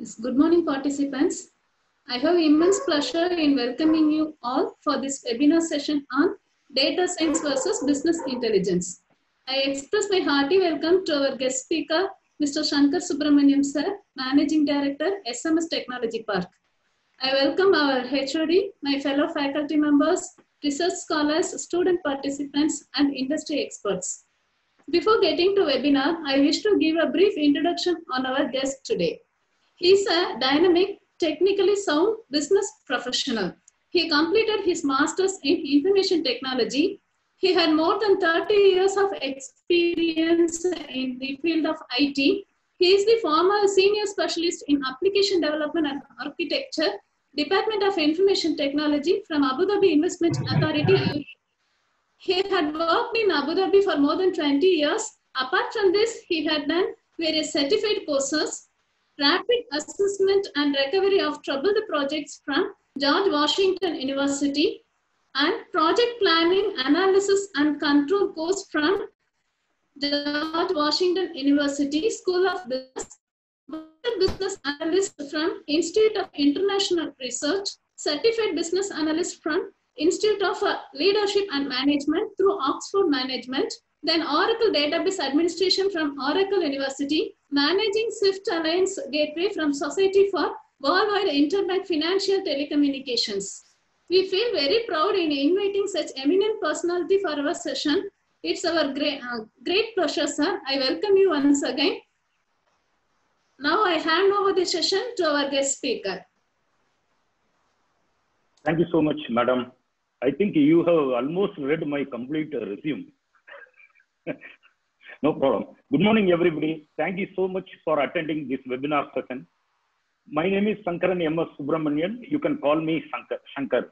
Yes, good morning, participants. I have immense pleasure in welcoming you all for this webinar session on data science versus business intelligence. I express my hearty welcome to our guest speaker, Mr. Shankar Subramaniam sir, Managing Director, SMS Technology Park. I welcome our HOD, my fellow faculty members, research scholars, student participants, and industry experts. Before getting to webinar, I wish to give a brief introduction on our guest today. He is a dynamic, technically sound business professional. He completed his master's in information technology. He had more than 30 years of experience in the field of IT. He is the former senior specialist in application development and architecture, Department of Information Technology from Abu Dhabi Investment Authority. He had worked in Abu Dhabi for more than 20 years. Apart from this, he had done various certified courses, rapid assessment and recovery of troubled projects from George Washington University, and project planning, analysis and control course from George Washington University School of Business, business analyst from Institute of International Research, certified business analyst from Institute of Leadership and Management through Oxford Management, then Oracle Database Administration from Oracle University, managing Swift Alliance Gateway from Society for Worldwide Interbank Financial Telecommunications. We feel very proud in inviting such eminent personality for our session. It's our great pleasure, sir. I welcome you once again. Now I hand over the session to our guest speaker. Thank you so much, madam. I think you have almost read my complete resume. No problem. Good morning, everybody. Thank you so much for attending this webinar session. My name is Sankaran M.S. Subramanian. You can call me Shankar.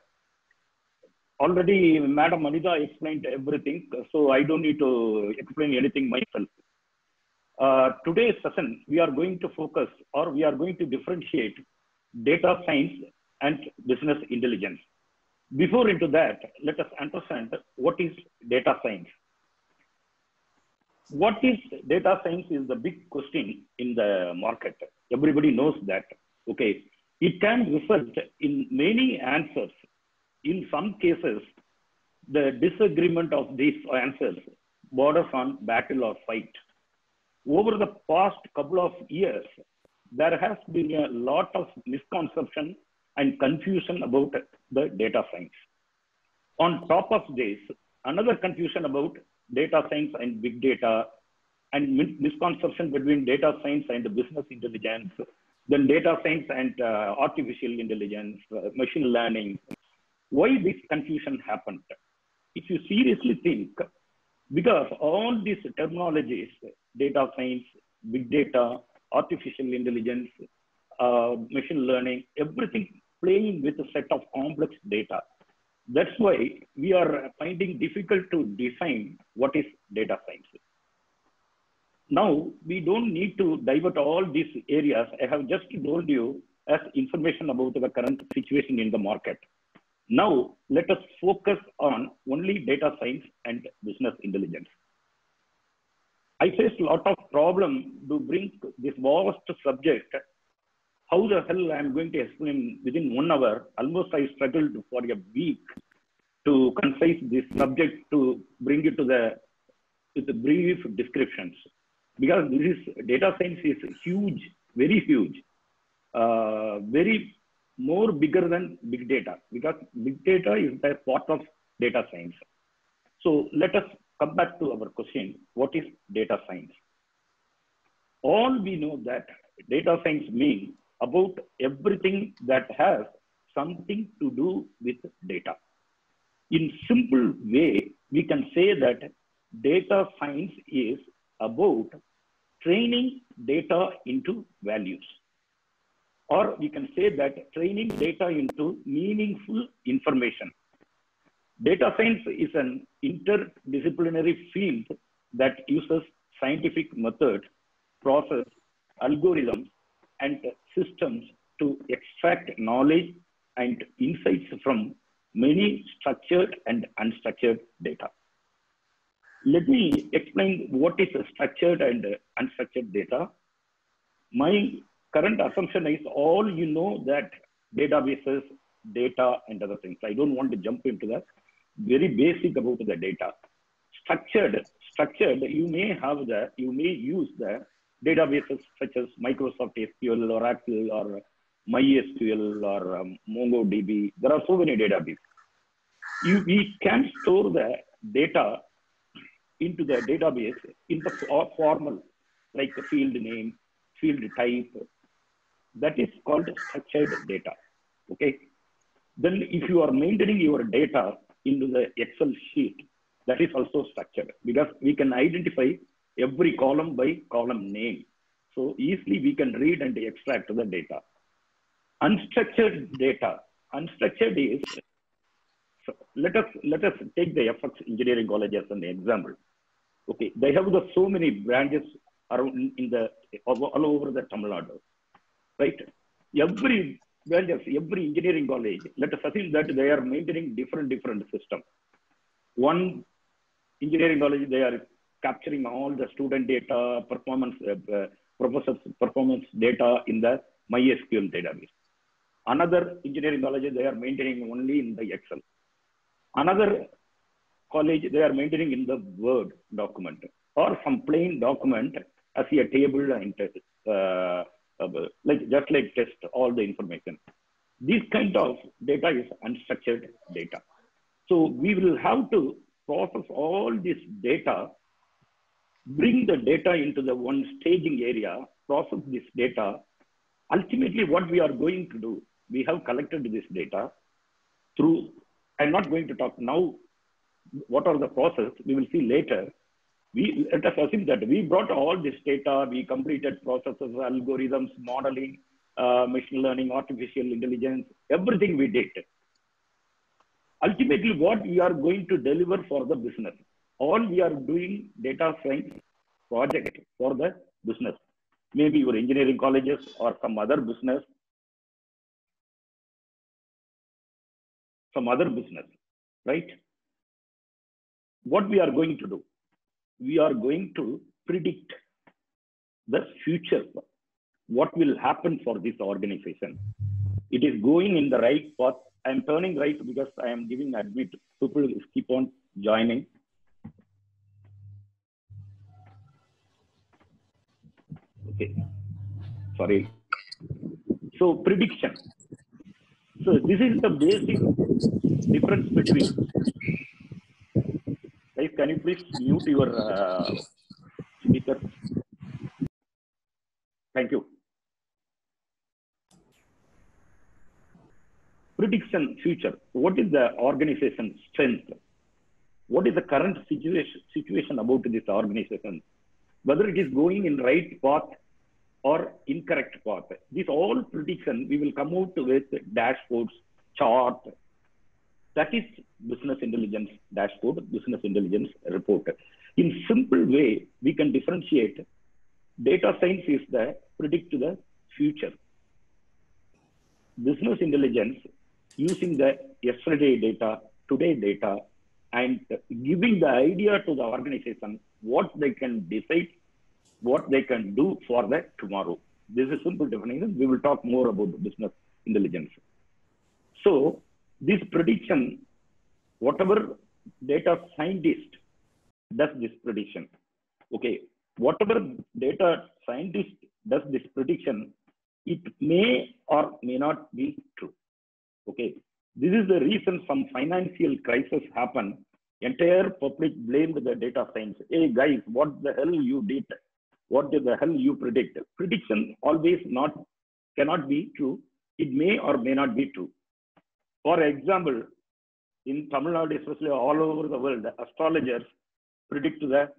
Already, Madam Anita explained everything, so I don't need to explain anything myself. Today's session, we are going to focus, or we are going to differentiate data science and business intelligence. Before into that, let us understand what is data science. What is data science is the big question in the market. Everybody knows that. Okay, it can result in many answers. In some cases, the disagreement of these answers borders on battle or fight. Over the past couple of years, there has been a lot of misconception and confusion about the data science. On top of this, another confusion about data science and big data, and misconception between data science and business intelligence, then data science and artificial intelligence, machine learning. Why this confusion happened? If you seriously think, because all these terminologies, data science, big data, artificial intelligence, machine learning, everything playing with a set of complex data. That's why we are finding difficult to define what is data science. Now, we don't need to divert all these areas. I have just told you as information about the current situation in the market. Now, let us focus on only data science and business intelligence. I faced a lot of problem to bring this vast subject. How the hell I'm going to explain within 1 hour? Almost I struggled for a week to concise this subject, to bring it to the brief descriptions. Because this is, data science is huge, very huge, very more bigger than big data, because big data is a part of data science. So let us come back to our question, what is data science? All we know that data science means about everything that has something to do with data. In simple way, we can say that data science is about training data into values. Or we can say that training data into meaningful information. Data science is an interdisciplinary field that uses scientific methods, process, algorithms, and systems to extract knowledge and insights from many structured and unstructured data. Let me explain what is structured and unstructured data. My current assumption is all you know that databases, data, and other things. I don't want to jump into that. Very basic about the data. Structured, you may use the databases such as Microsoft SQL, Oracle, or MySQL, or MongoDB. There are so many databases. We can store the data into the database in the formal, like the field name, field type. That is called structured data. Okay. Then if you are maintaining your data into the Excel sheet, that is also structured, because we can identify every column by column name. So easily we can read and extract the data. Unstructured data. Unstructured is, so let us take the FX Engineering College as an example. Okay, they have so many branches around all over the Tamil Nadu, right? Every engineering college, let us assume that they are maintaining different systems. One engineering college, they are capturing all the student data, professors' performance data in the MySQL database. Another engineering college, they are maintaining only in the Excel. Another college, they are maintaining in the Word document or some plain document as a table and just like test all the information. This kind of data is unstructured data. So we will have to process all this data, bring the data into the one staging area, process this data. Ultimately, what we are going to do, we have collected this data through, I'm not going to talk now what are the process, we will see later. Let us assume that we brought all this data, we completed processes, algorithms, modeling, machine learning, artificial intelligence, everything we did. Ultimately, what we are going to deliver for the business, all we are doing data science project for the business, maybe your engineering colleges or some other business, right? What we are going to do, we are going to predict the future, what will happen for this organization. It is going in the right path. I am turning right because I am giving admit, people keep on joining. Okay, sorry. So prediction. So this is the basic difference between, guys, can you please mute your speaker? Thank you. Prediction future. What is the organization's strength? What is the current situation about this organization? Whether it is going in right path or incorrect path. This all prediction, we will come out with dashboards, chart. That is business intelligence dashboard, business intelligence report. In simple way, we can differentiate. Data science is the predict the future. Business intelligence using the yesterday data, today data, and giving the idea to the organization what they can decide, what they can do for the tomorrow. This is simple definition. We will talk more about the business intelligence. So this prediction, whatever data scientist does this prediction, okay, whatever data scientist does this prediction, it may or may not be true. Okay, this is the reason some financial crisis happen. Entire public blamed the data science. Hey guys, what the hell you did? What did the hell you predict? Prediction always cannot be true. It may or may not be true. For example, in Tamil Nadu, especially all over the world, astrologers predict the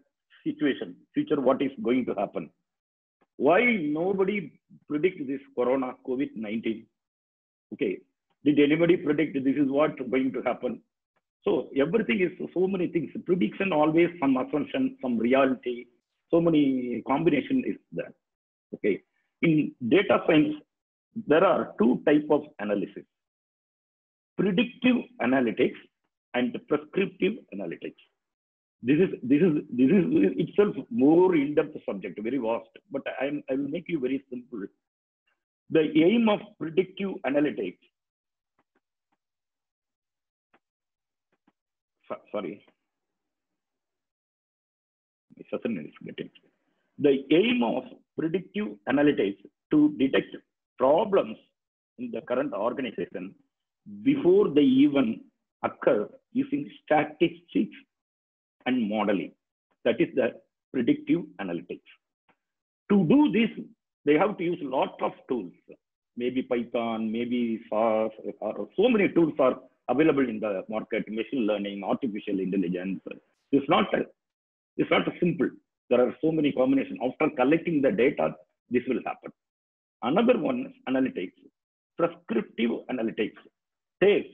situation, future, what is going to happen. Why nobody predict this corona, COVID-19? Okay, did anybody predict this is what going to happen? So everything is so many things. Prediction always some assumption, some reality, so many combination is there. Okay, in data science, there are two types of analysis: predictive analytics and prescriptive analytics. This is itself more in-depth subject, very vast. But I will make you very simple. The aim of predictive analytics, sorry, the aim of predictive analytics to detect problems in the current organization before they even occur using statistics and modeling. That is the predictive analytics. To do this, they have to use a lot of tools, maybe Python, maybe SAS, or so many tools are available in the market, machine learning, artificial intelligence. It's not simple. There are so many combinations. After collecting the data, this will happen. Another one is analytics. Prescriptive analytics takes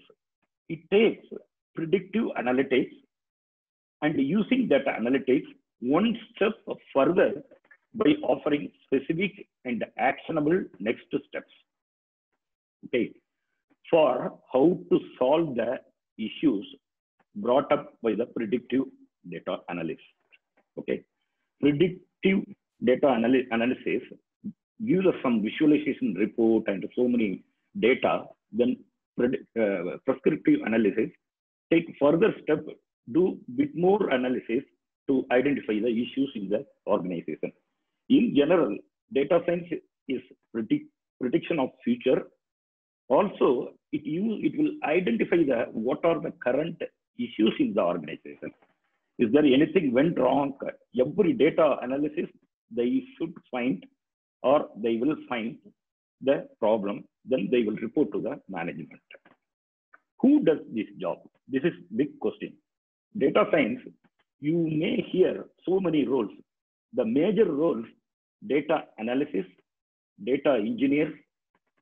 predictive analytics and using that analytics one step further by offering specific and actionable next steps. Okay, for how to solve the issues brought up by the predictive data analysis. Okay, predictive data analysis gives us some visualization report and so many data. Then prescriptive analysis take further step, do bit more analysis to identify the issues in the organization. In general, data science is prediction of future. Also, it will identify what are the current issues in the organization. Is there anything went wrong? Every data analysis, they should find or they will find the problem. Then they will report to the management. Who does this job? This is big question. Data science, you may hear so many roles. The major roles, data analysis, data engineer,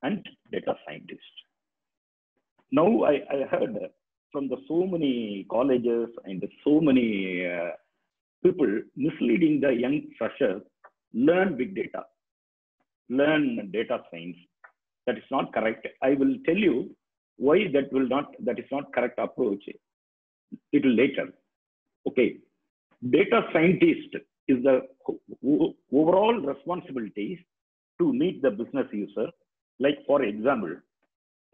and data scientist. Now I heard from so many colleges and so many people misleading the young freshers, learn big data, learn data science. That is not correct. I will tell you why that is not correct approach a little later. Okay. Data scientist is the overall responsibility to meet the business user. Like for example,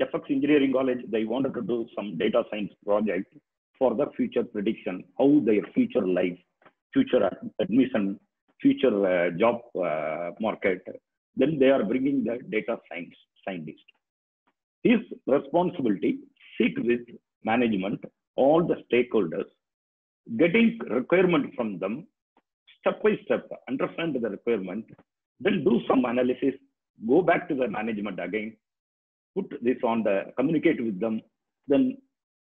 FX Engineering College, they wanted to do some data science project for the future prediction, how their future life, future admission, future job market. Then they are bringing the data scientist. His responsibility, sit with management, all the stakeholders, getting requirement from them, step by step, understand the requirement, then do some analysis, go back to the management again, put this on communicate with them, then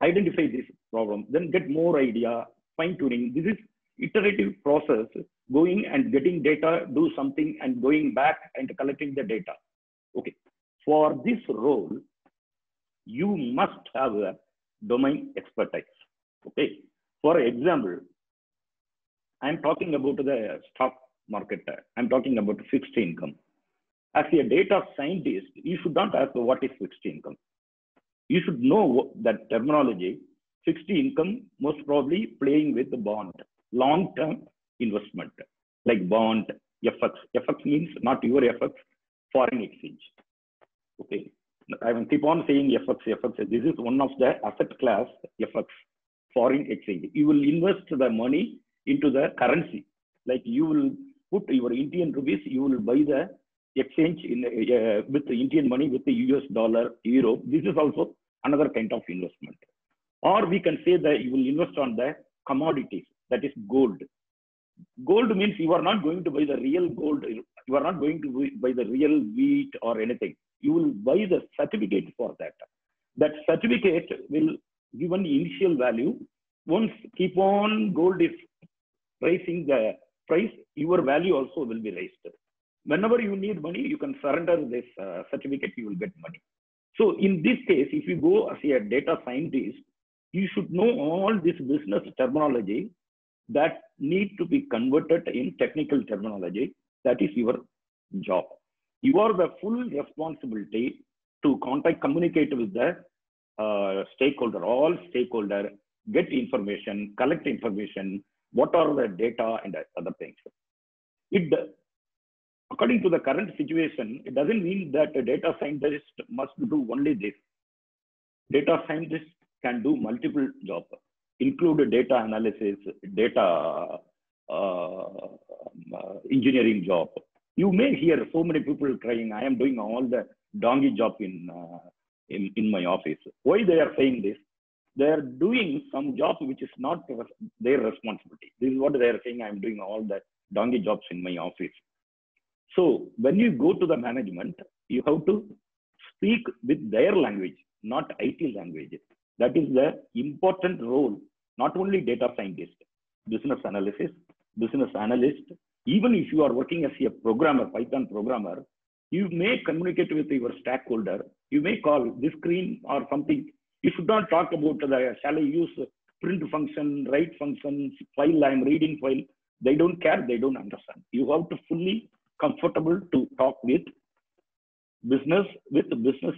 identify this problem, then get more idea, fine tuning. This is iterative process, going and getting data, do something and going back and collecting the data. Okay. For this role, you must have a domain expertise. Okay. For example, I'm talking about the stock market. I'm talking about fixed income. As a data scientist, you should not ask what is fixed income. You should know that terminology. Fixed income, most probably playing with the bond, long-term investment, like bond, FX. FX means not your FX, foreign exchange. Okay. I will keep on saying FX. This is one of the asset class, FX, foreign exchange. You will invest the money into the currency. Like you will put your Indian rupees, you will buy the exchange with the Indian money with the US dollar, euro. This is also another kind of investment. Or we can say that you will invest on the commodities, that is gold. Gold means you are not going to buy the real gold. You are not going to buy the real wheat or anything. You will buy the certificate for that. That certificate will give an initial value. Once keep on gold is raising the price, your value also will be raised. Whenever you need money, you can surrender this certificate, you will get money. So in this case, if you go as a data scientist, you should know all this business terminology that need to be converted in technical terminology. That is your job. You are the full responsibility to communicate with the stakeholder, all stakeholder, get information, collect information, what are the data and other things. according to the current situation, it doesn't mean that a data scientist must do only this. Data scientists can do multiple jobs, include data analysis, data engineering job. You may hear so many people crying, I am doing all the donkey job in my office. Why they are saying this? They are doing some job which is not their responsibility. This is what they are saying, I am doing all the donkey jobs in my office. So when you go to the management, you have to speak with their language, not IT language. That is the important role, not only data scientist, business analysis, business analyst. Even if you are working as a programmer, Python programmer, you may communicate with your stakeholder. You may call this screen or something. You should not talk about shall I use print function, write function, file, I am reading file. They don't care, they don't understand. You have to fully comfortable to talk with business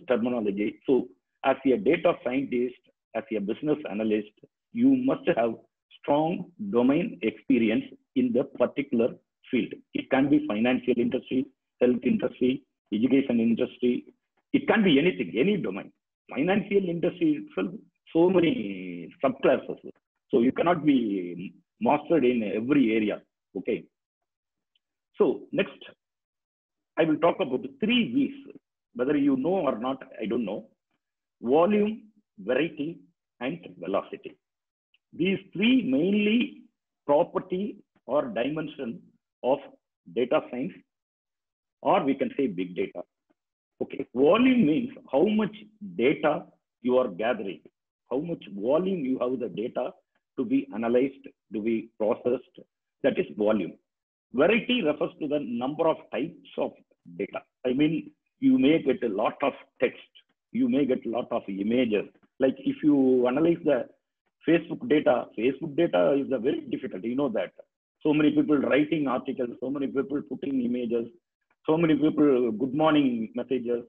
terminology. So as a data scientist, as a business analyst, you must have strong domain experience in the particular field. It can be financial industry, health industry, education industry. It can be anything, any domain. Financial industry itself, so many subclasses. So you cannot be mastered in every area. Okay. So next, I will talk about the 3 V's. Whether you know or not, I don't know. Volume, variety, and velocity. These 3 mainly property or dimension of data science, or we can say big data. Okay, volume means how much data you are gathering, how much volume you have the data to be analyzed, to be processed. That is volume. Variety refers to the number of types of data. I mean, you may get a lot of text, you may get a lot of images. Like if you analyze the Facebook data is a very difficult, you know that. So many people writing articles, so many people putting images, so many people good morning messages,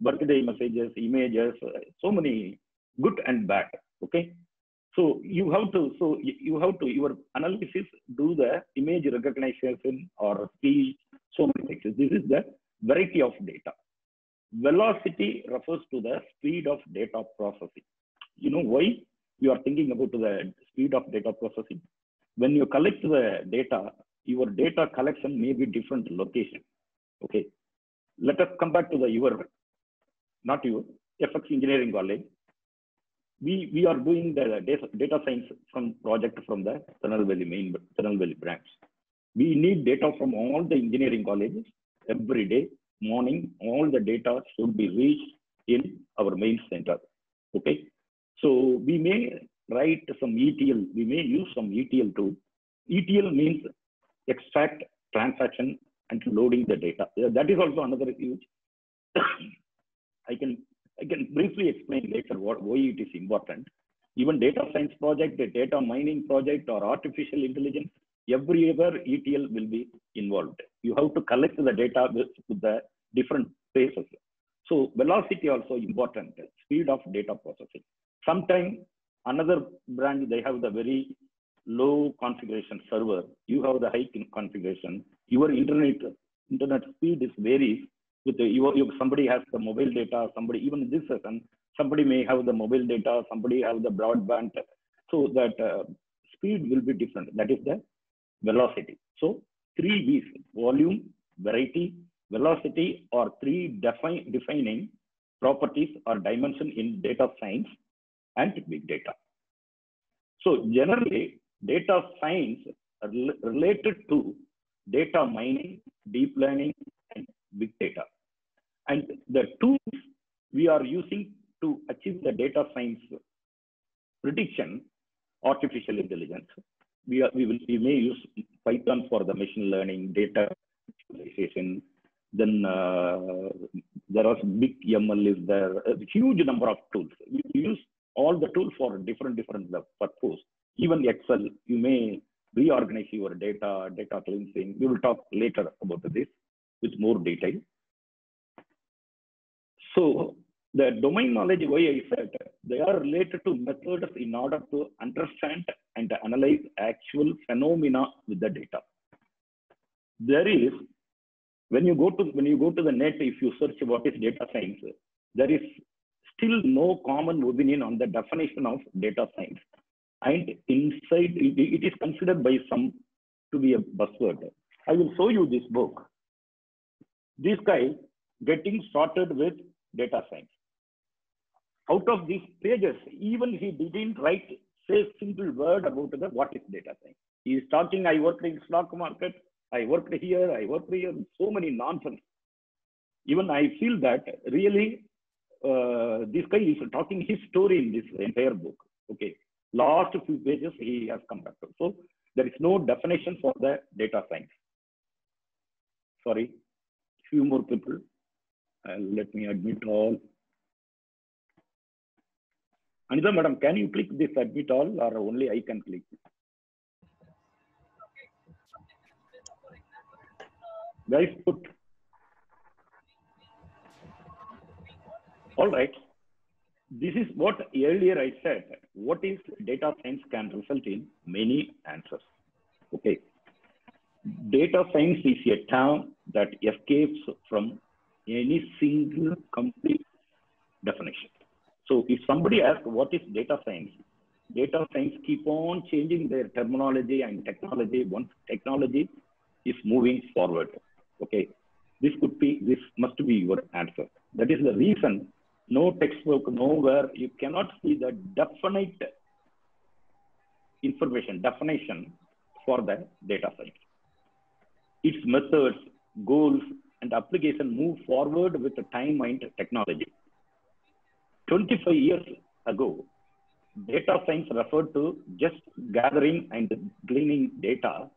birthday messages, images, so many good and bad. Okay. So you have to, your analysis, do the image recognition or speech, so many things. This is the variety of data. Velocity refers to the speed of data processing. You know why you are thinking about the speed of data processing? When you collect the data, your data collection may be different location. Okay. Let us come back to FX Engineering College. We are doing the data science project from the Tirunelveli branch. We need data from all the engineering colleges every day. Morning, all the data should be reached in our main center. Okay. So we may write some ETL. We may use some ETL tool. ETL means extract, transaction, and loading the data. That is also another huge. I can briefly explain later why it is important. Even data science project, a data mining project, or artificial intelligence, everywhere ETL will be involved. You have to collect the data with the different phases. So velocity also important, speed of data processing. Sometimes another branch, they have the very low configuration server. You have the high configuration. Your internet speed is varies. With somebody has the mobile data, somebody, even in this session, somebody may have the mobile data, somebody have the broadband. So that speed will be different. That is the velocity. So 3 V's, volume, variety, velocity, are 3 defining properties or dimension in data science and big data. So generally, data science are related to data mining, deep learning, and big data. And the tools we are using to achieve the data science prediction, artificial intelligence, we may use Python for the machine learning, data visualization. Then there was big ML is there, a huge number of tools. We use all the tools for different purpose. Even Excel, you may reorganize your data cleansing. We will talk later about this with more detail. So the domain knowledge, why I said, they are related to methods in order to understand and analyze actual phenomena with the data. There is When you go to the net, if you search what is data science, there is still no common opinion on the definition of data science. And inside, it is considered by some to be a buzzword. I will show you this book. This guy getting started with data science. Out of these pages, even he didn't say a single word about what is data science. He is talking, I worked in stock market, I worked here, so many nonsense. Even I feel that really this guy is talking his story in this entire book. Okay, last few pages he has come back to. So there is no definition for the data science. Sorry, few more people. Let me admit all. Anita madam, can you click this admit all or only I can click? Guys, put. All right. This is what earlier I said. What is data science can result in many answers. Okay. Data science is a term that escapes from any single complete definition. So if somebody asks what is data science keep on changing their terminology and technology once technology is moving forward. Okay, this must be your answer. That is the reason no textbook, nowhere you cannot see the definite definition for the data science. Its methods, goals, and application move forward with the time and technology. 25 years ago, data science referred to just gathering and cleaning data,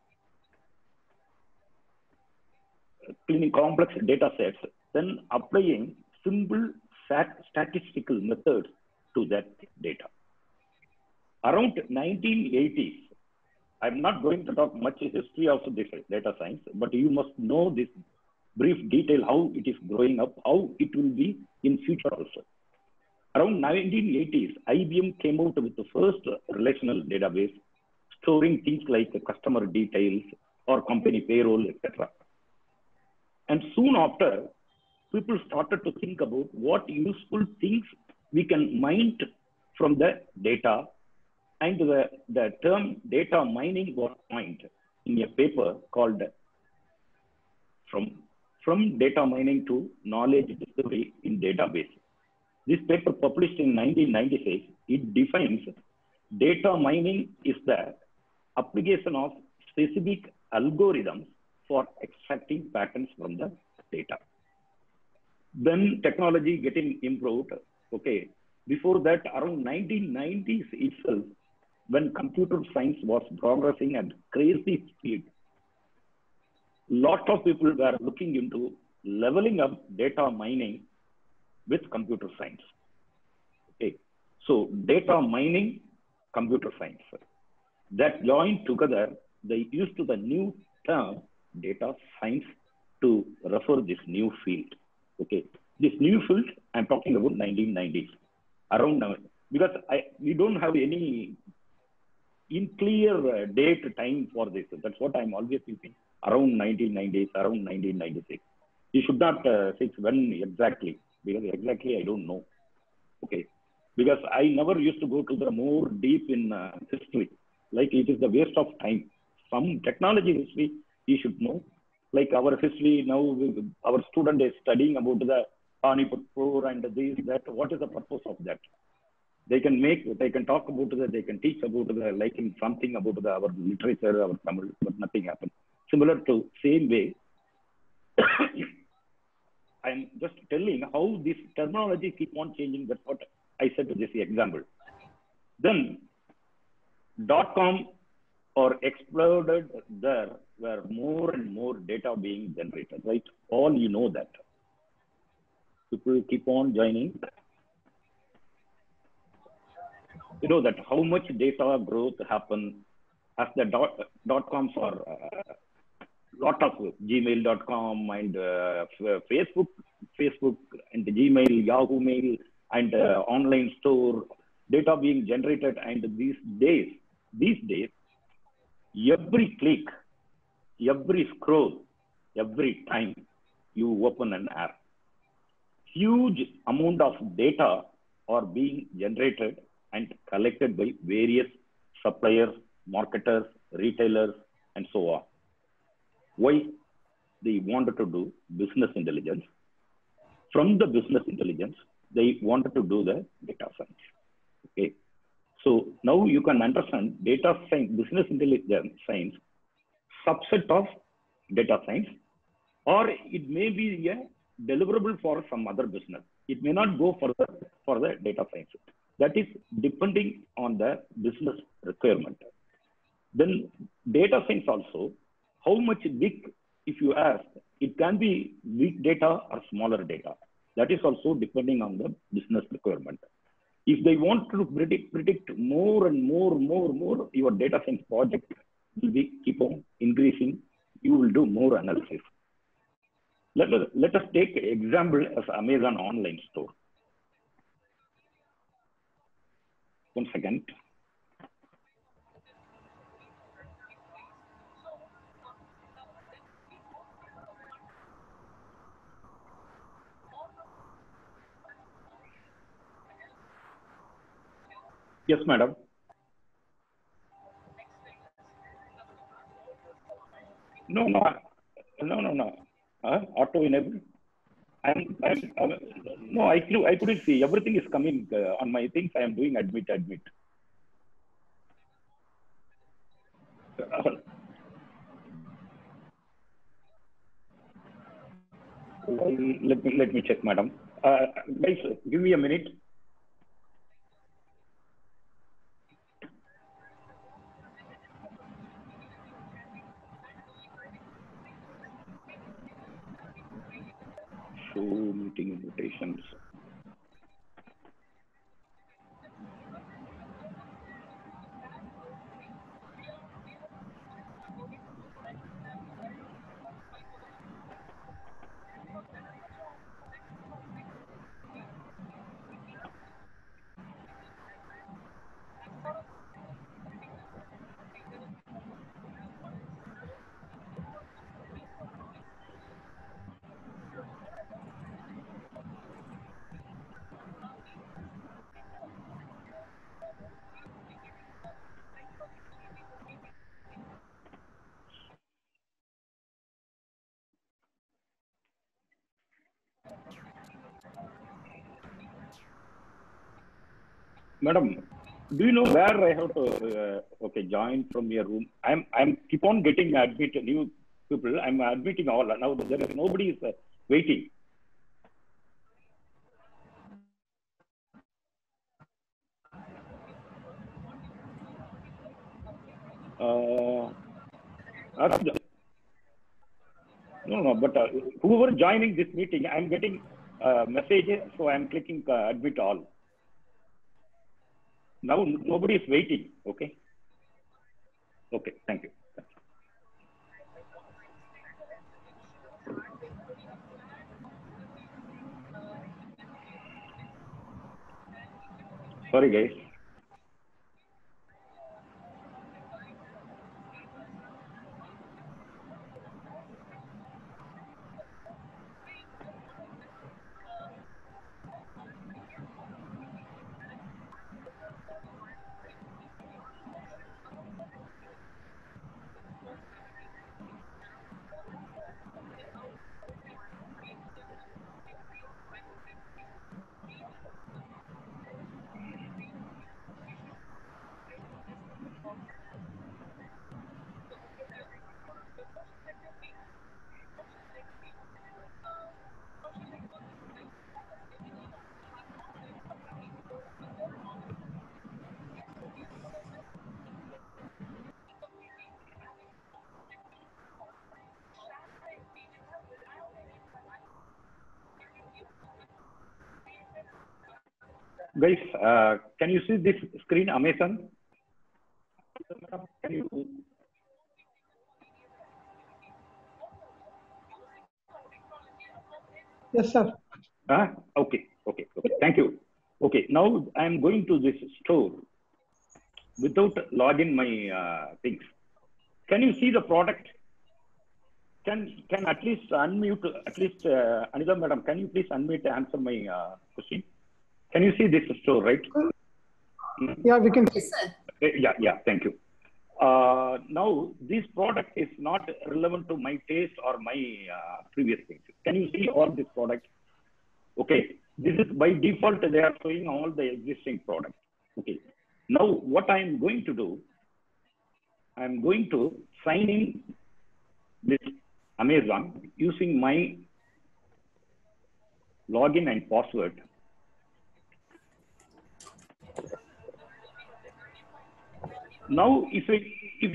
cleaning complex data sets, then applying simple statistical methods to that data. Around 1980s, I'm not going to talk much history of this data science, but you must know this brief detail, how it is growing up, how it will be in future also. Around 1980s, IBM came out with the first relational database, storing things like customer details or company payroll, etc. And soon after, people started to think about what useful things we can mine from the data, and the term data mining was coined in a paper called From Data Mining to Knowledge Discovery in Database. This paper published in 1996, it defines data mining is the application of specific algorithms for extracting patterns from the data. Then technology getting improved. Okay, before that, around 1990s itself, when computer science was progressing at crazy speed, lot of people were looking into leveling up data mining with computer science. Okay, so data mining, computer science, that joined together, they used the new term data science to refer this new field. Okay, this new field, I'm talking about 1990s, around now, because we don't have any in clear date time for this. That's what I'm always thinking. Around 1990s, around 1996. You should not say when exactly, because exactly I don't know. Okay, because I never used to go to the more deep in history. Like it is the waste of time. Some technology history you should know. Like our history now, our student is studying about the Panipat and this, that. What is the purpose of that? They can talk about that, they can teach about the liking something about our literature, our Tamil, but nothing happened. Similar to same way, I'm just telling how this terminology keep on changing. That's what I said to this example. Then .com or exploded, there were more and more data being generated, right? All you know that. People keep on joining. You know that how much data growth happened as the .coms are lot of gmail.com and Facebook and Gmail, Yahoo Mail and online store data being generated. And these days, every click, every scroll, every time, you open an app. Huge amount of data are being generated and collected by various suppliers, marketers, retailers, and so on. Why they wanted to do business intelligence? From the business intelligence, they wanted to do the data science. Okay. So now you can understand data science, business intelligence science, subset of data science, or it may be a deliverable for some other business. It may not go further for the data science. That is depending on the business requirement. Then data science also, how much big, if you ask, it can be big data or smaller data. That is also depending on the business requirement. If they want to predict more and more, your data science project will be keep on increasing. You will do more analysis. Let us take example as Amazon online store. One second. Yes, madam. No. Auto enable. No, I couldn't see. Everything is coming on my things. I am doing admit. Let me check, madam. Guys, give me a minute. Show meeting invitations. Madam, do you know where I have to join from your room? I'm keep on getting admit new people. I'm admitting all. Now there is nobody is waiting. No, but whoever joining this meeting, I'm getting messages, so I'm clicking admit all. Now nobody is waiting. Okay, thank you. Sorry, guys. Guys, can you see this screen, Amazon? Can you? Yes, sir. Okay. Thank you. Okay, now I'm going to this store without logging my things. Can you see the product? can at least unmute, at least Anita madam, can you please unmute and answer my question? Can you see this store, right? Yeah, we can. Yes, sir. Yeah, thank you. Now, this product is not relevant to my taste or my previous things. Can you see all this product? Okay, this is by default, they are showing all the existing products. Okay, now what I am going to do, I am going to sign in this Amazon using my login and password. Now, if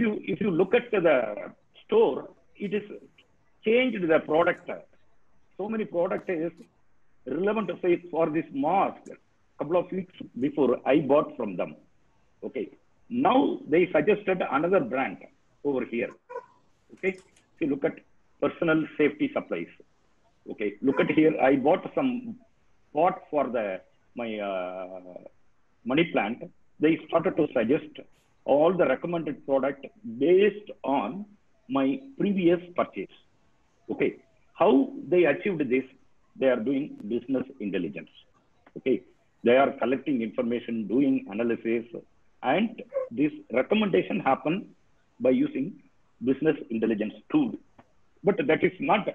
you look at the store, it is changed the product. So many product is relevant to say for this mask. Couple of weeks before I bought from them. Okay. Now they suggested another brand over here. Okay. If you look at personal safety supplies. Okay. Look at here. I bought some pot for my money plant. They started to suggest all the recommended product based on my previous purchase. Okay. How they achieved this? They are doing business intelligence. Okay. They are collecting information, doing analysis, and this recommendation happen by using business intelligence tool. But that is not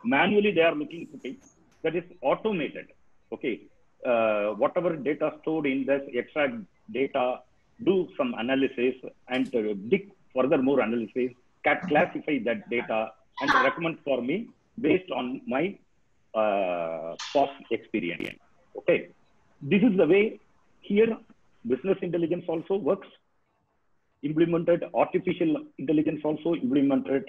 manually they are looking, okay, that is automated. Okay. Whatever data stored in this, extract data, do some analysis and dig furthermore analysis, classify that data and recommend for me based on my past experience. Okay. This is the way here business intelligence also works. Implemented, artificial intelligence also implemented,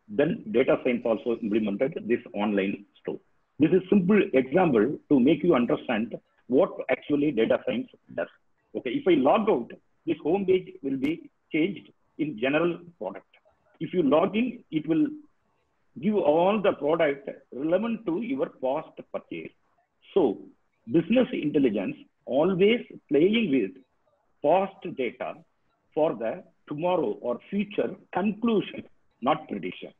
then data science also implemented this online store. This is simple example to make you understand what actually data science does. Okay, if I log out, this home page will be changed in general product. If you log in, it will give all the product relevant to your past purchase. So business intelligence always playing with past data for the tomorrow or future conclusion, not prediction.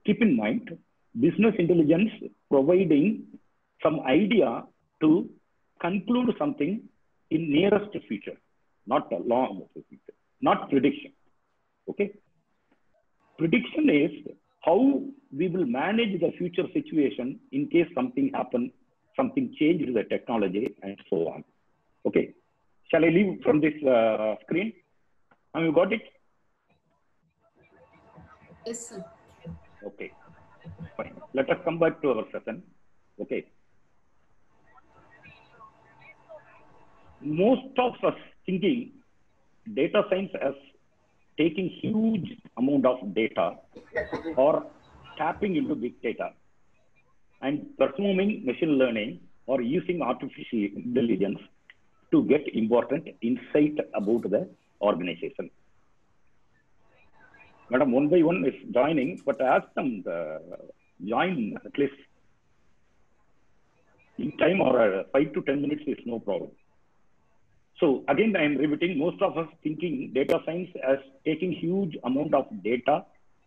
Keep in mind, business intelligence providing some idea to conclude something in nearest future, not a long future, not prediction. Okay. Prediction is how we will manage the future situation in case something happen, something changed the technology and so on. Okay. Shall I leave from this screen? Have you got it? Yes, sir. Okay. Fine. Let us come back to our session. Okay. Most of us thinking data science as taking huge amount of data or tapping into big data and performing machine learning or using artificial intelligence to get important insight about the organization. Madam, one by one is joining, but ask them to join at least in time or 5 to 10 minutes is no problem. So again, I am repeating, most of us thinking data science as taking huge amount of data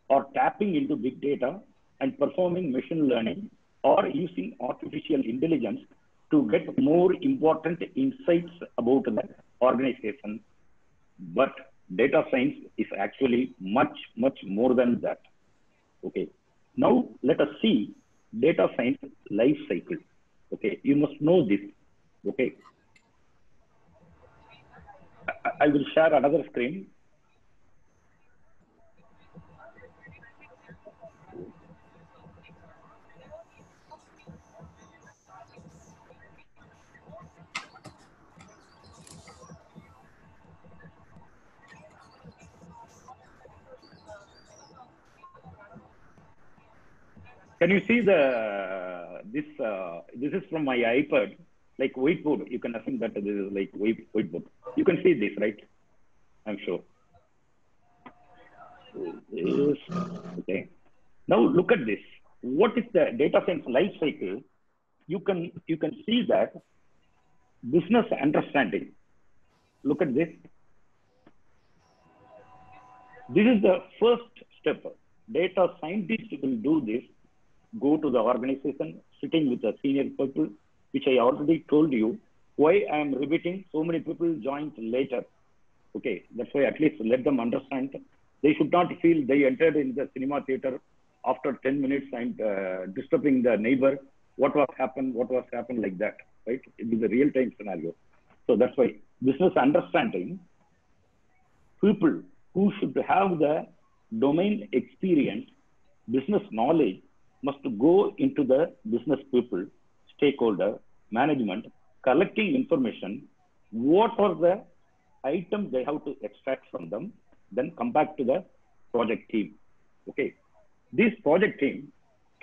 or tapping into big data and performing machine learning or using artificial intelligence to get more important insights about the organization. But data science is actually much, much more than that. Okay. Now let us see data science life cycle. Okay. You must know this. Okay. I will share another screen. Can you see this is from my iPad, like whiteboard. You can assume that this is like whiteboard. You can see this, right? I'm sure. Yes. Okay. Now look at this. What is the data science life cycle? You can see that business understanding. Look at this. This is the first step, data scientists will do this, go to the organization, sitting with the senior people, which I already told you. Why I am repeating, so many people joined later. Okay, that's why at least let them understand. They should not feel they entered in the cinema theater after 10 minutes and disturbing the neighbor. What was happened like that, right? It is a real-time scenario. So that's why business understanding, people who should have the domain experience, business knowledge, must go into the business people, stakeholder, management, collecting information, what are the items they have to extract from them, then come back to the project team. Okay, this project team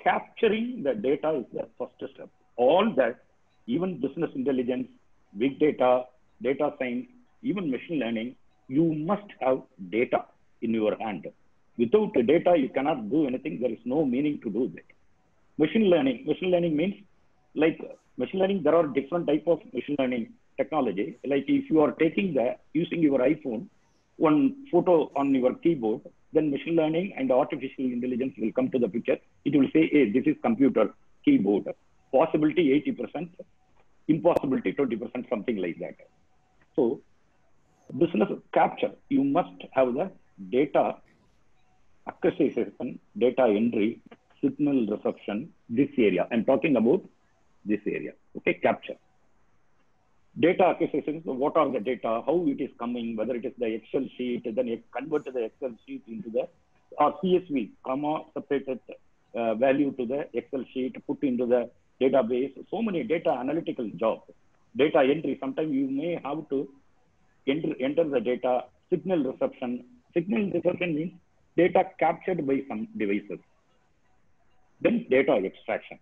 capturing the data is the first step. All that, even business intelligence, big data, data science, even machine learning, you must have data in your hand. Without the data, you cannot do anything. There is no meaning to do that. Machine learning means, like machine learning, there are different type of machine learning technology. Like if you are using your iPhone, one photo on your keyboard, then machine learning and artificial intelligence will come to the picture. It will say, hey, this is computer keyboard. Possibility 80%, impossibility 20%, something like that. So business capture, you must have the data acquisition, data entry, signal reception, this area. I'm talking about this area. Okay, capture. Data acquisition, so what are the data, how it is coming, whether it is the Excel sheet, then you convert the Excel sheet into the, or CSV, comma, separated value to the Excel sheet, put into the database. So many data analytical jobs. Data entry, sometimes you may have to enter the data. Signal reception. Signal reception means data captured by some devices. Then data extraction.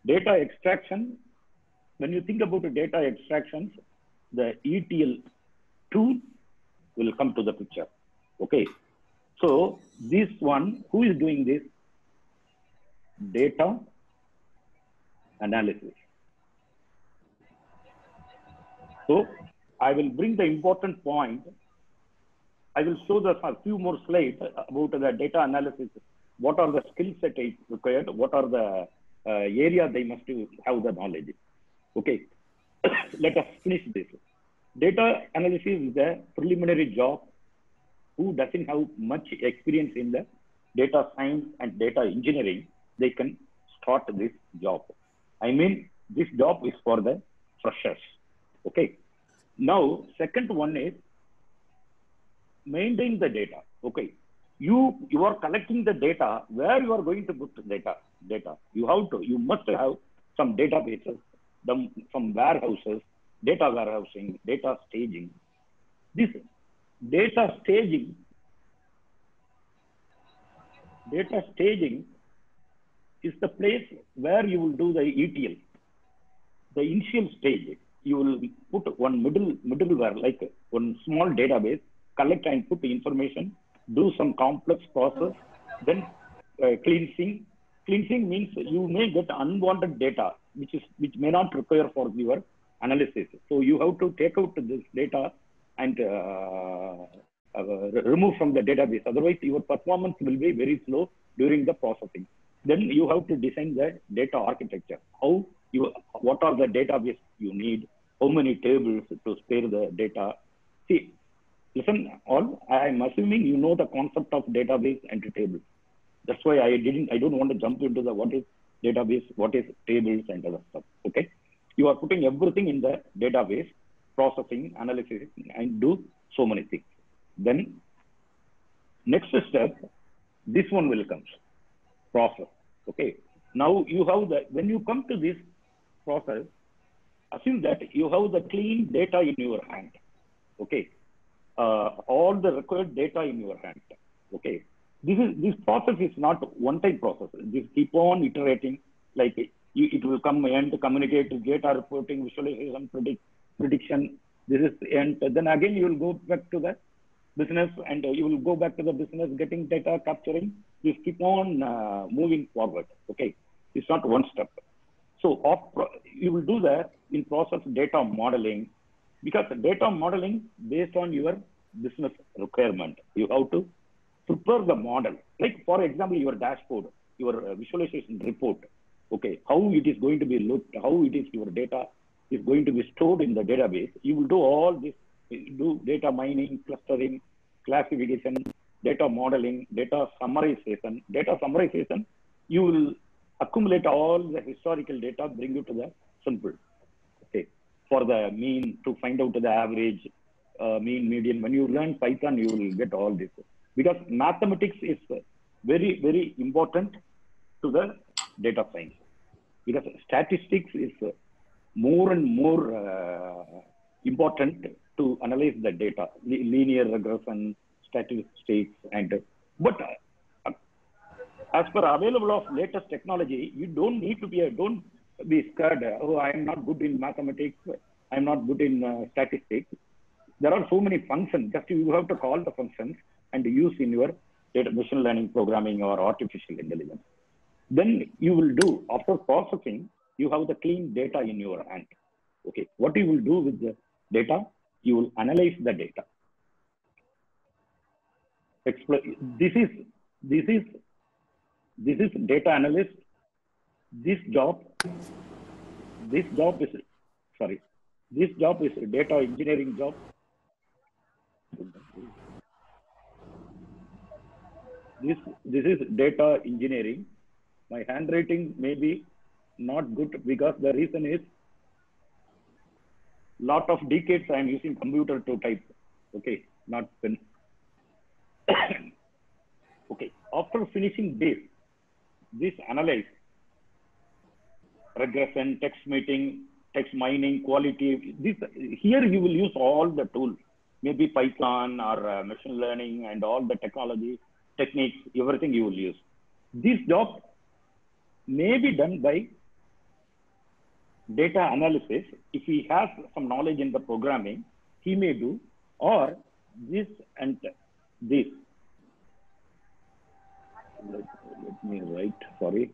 Data extraction, when you think about the data extractions, the ETL tool will come to the picture. Okay, so this one, who is doing this? Data analysis. So I will bring the important point. I will show a few more slides about the data analysis. What are the skill set required? What are the area they must have the knowledge? Okay, let us finish this. Data analysis is a preliminary job. Who doesn't have much experience in the data science and data engineering, they can start this job. I mean, this job is for the freshers. Okay. Now, second one is maintain the data. Okay. You are collecting the data. Where you are going to put data? You must have some databases, some warehouses, data warehousing, data staging. This data staging is the place where you will do the ETL. The initial stage, you will put one middleware, like one small database, collect and put the information, do some complex process, then cleansing. Cleansing means you may get unwanted data, which may not require for your analysis. So you have to take out this data and remove from the database. Otherwise, your performance will be very slow during the processing. Then you have to design the data architecture. What are the database you need? How many tables to spare the data? See, listen, all. I am assuming you know the concept of database and table. That's why I don't want to jump into the what is database, what is tables and other stuff. Okay, you are putting everything in the database, processing, analysis, and do so many things. Then next step, this one will come, process. Okay, now you have when you come to this process, assume that you have the clean data in your hand. Okay, all the required data in your hand. Okay, this process is not one-time process. This keep on iterating. Like it will come and communicate, data reporting, visualization, prediction. This is and then again you will go back to the business, and you will go back to the business, getting data, capturing. This keep on moving forward. Okay, it's not one step. So you will do that in process data modeling, because data modeling based on your business requirement. You have to prepare the model. Like, for example, your dashboard, your visualization report, okay, how it is going to be looked, how it is your data is going to be stored in the database. You will do all this, do data mining, clustering, classification, data modeling, data summarization. Data summarization, you will accumulate all the historical data, bring it to the simple. Okay, for the mean, to find out the average, mean, median. When you learn Python, you will get all this. Because mathematics is very, very important to the data science. Because statistics is more and more important to analyze the data, linear regression, statistics, and but as per available of latest technology, you don't need to be don't be scared. Oh, I am not good in mathematics. I am not good in statistics. There are so many functions. Just you have to call the functions and use in your data machine learning programming or artificial intelligence. Then you will do, after processing, you have the clean data in your hand. Okay, what you will do with the data? You will analyze the data. This is data analyst. This job is data engineering job. This is data engineering. My handwriting may be not good because the reason is lot of decades I am using computer to type. Okay, not pen. Okay, after finishing this analyze, regression, text meeting, text mining, quality. This here you will use all the tools, maybe Python or machine learning and all the technology techniques. Everything you will use. This job may be done by data analysis. If he has some knowledge in the programming, he may do, or this and this. Let me write, sorry.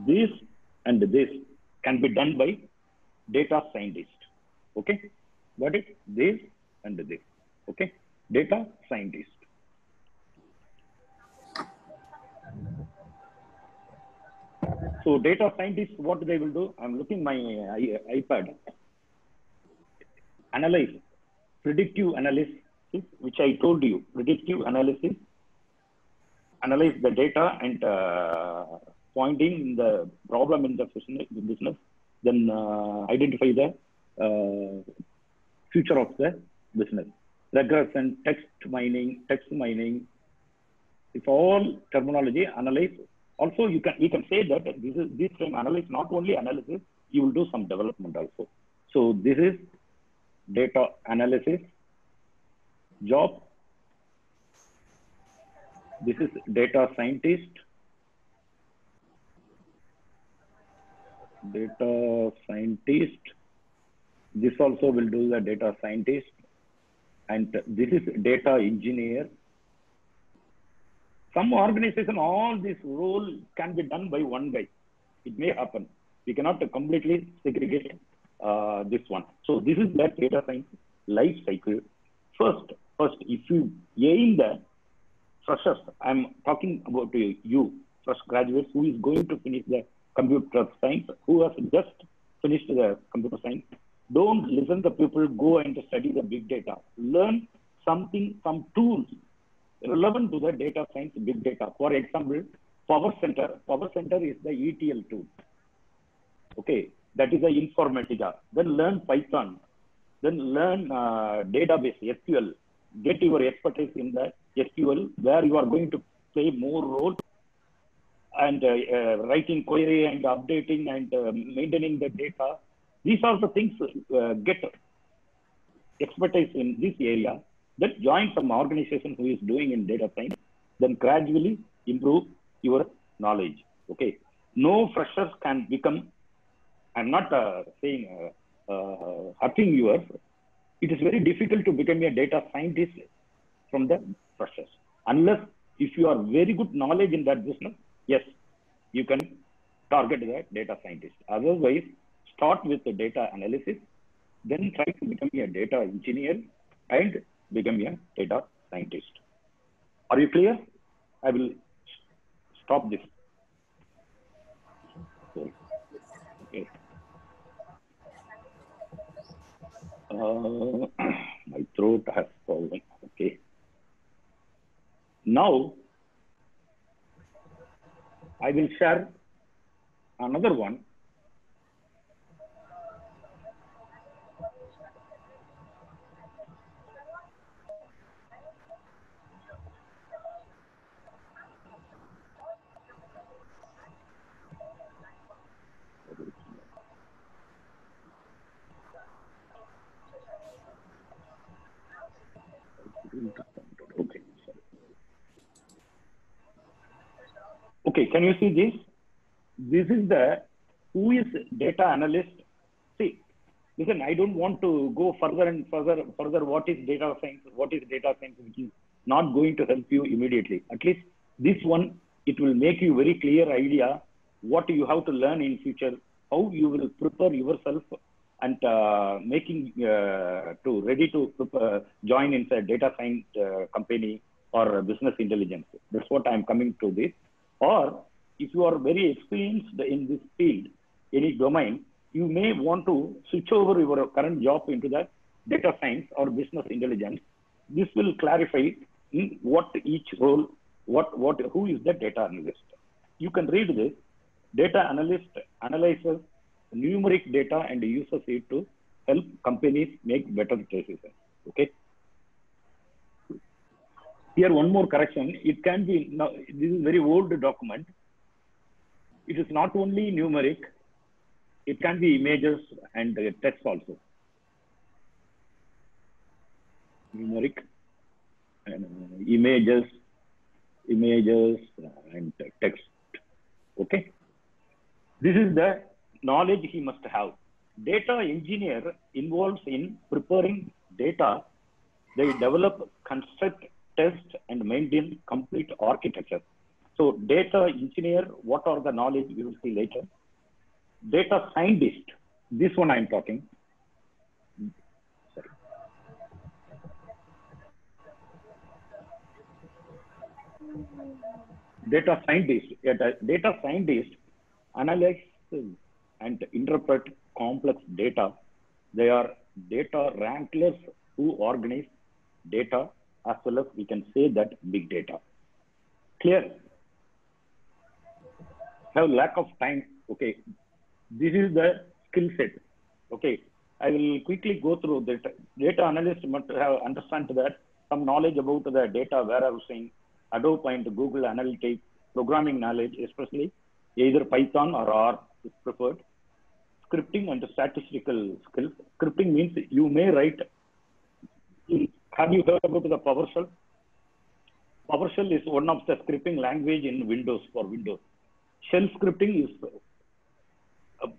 This and this can be done by data scientist. Okay, got it? This and this. Okay, data scientist. So data scientists, what they will do? I'm looking my iPad. Analyze, predictive analysis, which I told you. Predictive analysis. Analyze the data and pointing the problem in the business. Then identify the future of the business. Regression, text mining. It's all terminology. Analyze. Also, we can say that this term analyze, not only analysis, you will do some development also. So this is data analysis job. This is data scientist. Data scientist. This also will do the data scientist. And this is data engineer. Some organization, all this role can be done by one guy. It may happen. We cannot completely segregate this one. So this is that data science life cycle. First, if you aim the freshers, I'm talking about you, fresh graduates who is going to finish the computer science, who has just finished the computer science. Don't listen to people, go and study the big data. Learn something, some tools relevant to the data science, big data. For example, Power Center. Power Center is the ETL tool. Okay, that is the Informatica. Then learn Python. Then learn database, SQL. Get your expertise in the SQL, where you are going to play more role and writing query and updating and maintaining the data. These are the things, get expertise in this area. That join some organization who is doing in data science, then gradually improve your knowledge. Okay, no freshers can become. I'm not saying hurting yours. It is very difficult to become a data scientist from the freshers, unless if you are very good knowledge in that business. Yes, you can target the data scientist. Otherwise, start with the data analysis, then try to become a data engineer and become a data scientist. Are you clear? I will stop this. Okay. My throat has fallen. Okay. Now, I will share another one. Okay. Okay, can you see this? This is the who is data analyst. See, listen, I don't want to go further and further. What is data science? What is data science? Which is not going to help you immediately. At least this one, it will make you very clear idea what you have to learn in future, how you will prepare yourself and making to ready to join in a data science company or business intelligence. That's what I'm coming to this. Or if you are very experienced in this field, any domain, you may want to switch over your current job into the data science or business intelligence. This will clarify what each role, who is the data analyst. You can read this. Data analyst analyzes numeric data and uses it to help companies make better decisions. Okay. Here, one more correction. It can be, now, this is a very old document. It is not only numeric, it can be images and text also. Numeric and images and text. Okay. This is the knowledge he must have. Data engineer involves in preparing data. They develop, construct, test, and maintain complete architecture. So data engineer, what are the knowledge we will see later. Data scientist, this one I'm talking. Sorry. Data scientist analyze and interpret complex data. They are data wranglers who organize data, as well as we can say that big data. Clear? Have lack of time. Okay. This is the skill set. Okay. I will quickly go through that. Data analyst must have understand that some knowledge about the data warehousing, Adobe and Google Analytics, programming knowledge, especially either Python or R is preferred. Scripting and statistical skills. Scripting means you may write. Have you heard about the PowerShell? PowerShell is one of the scripting language in Windows for Windows. Shell scripting is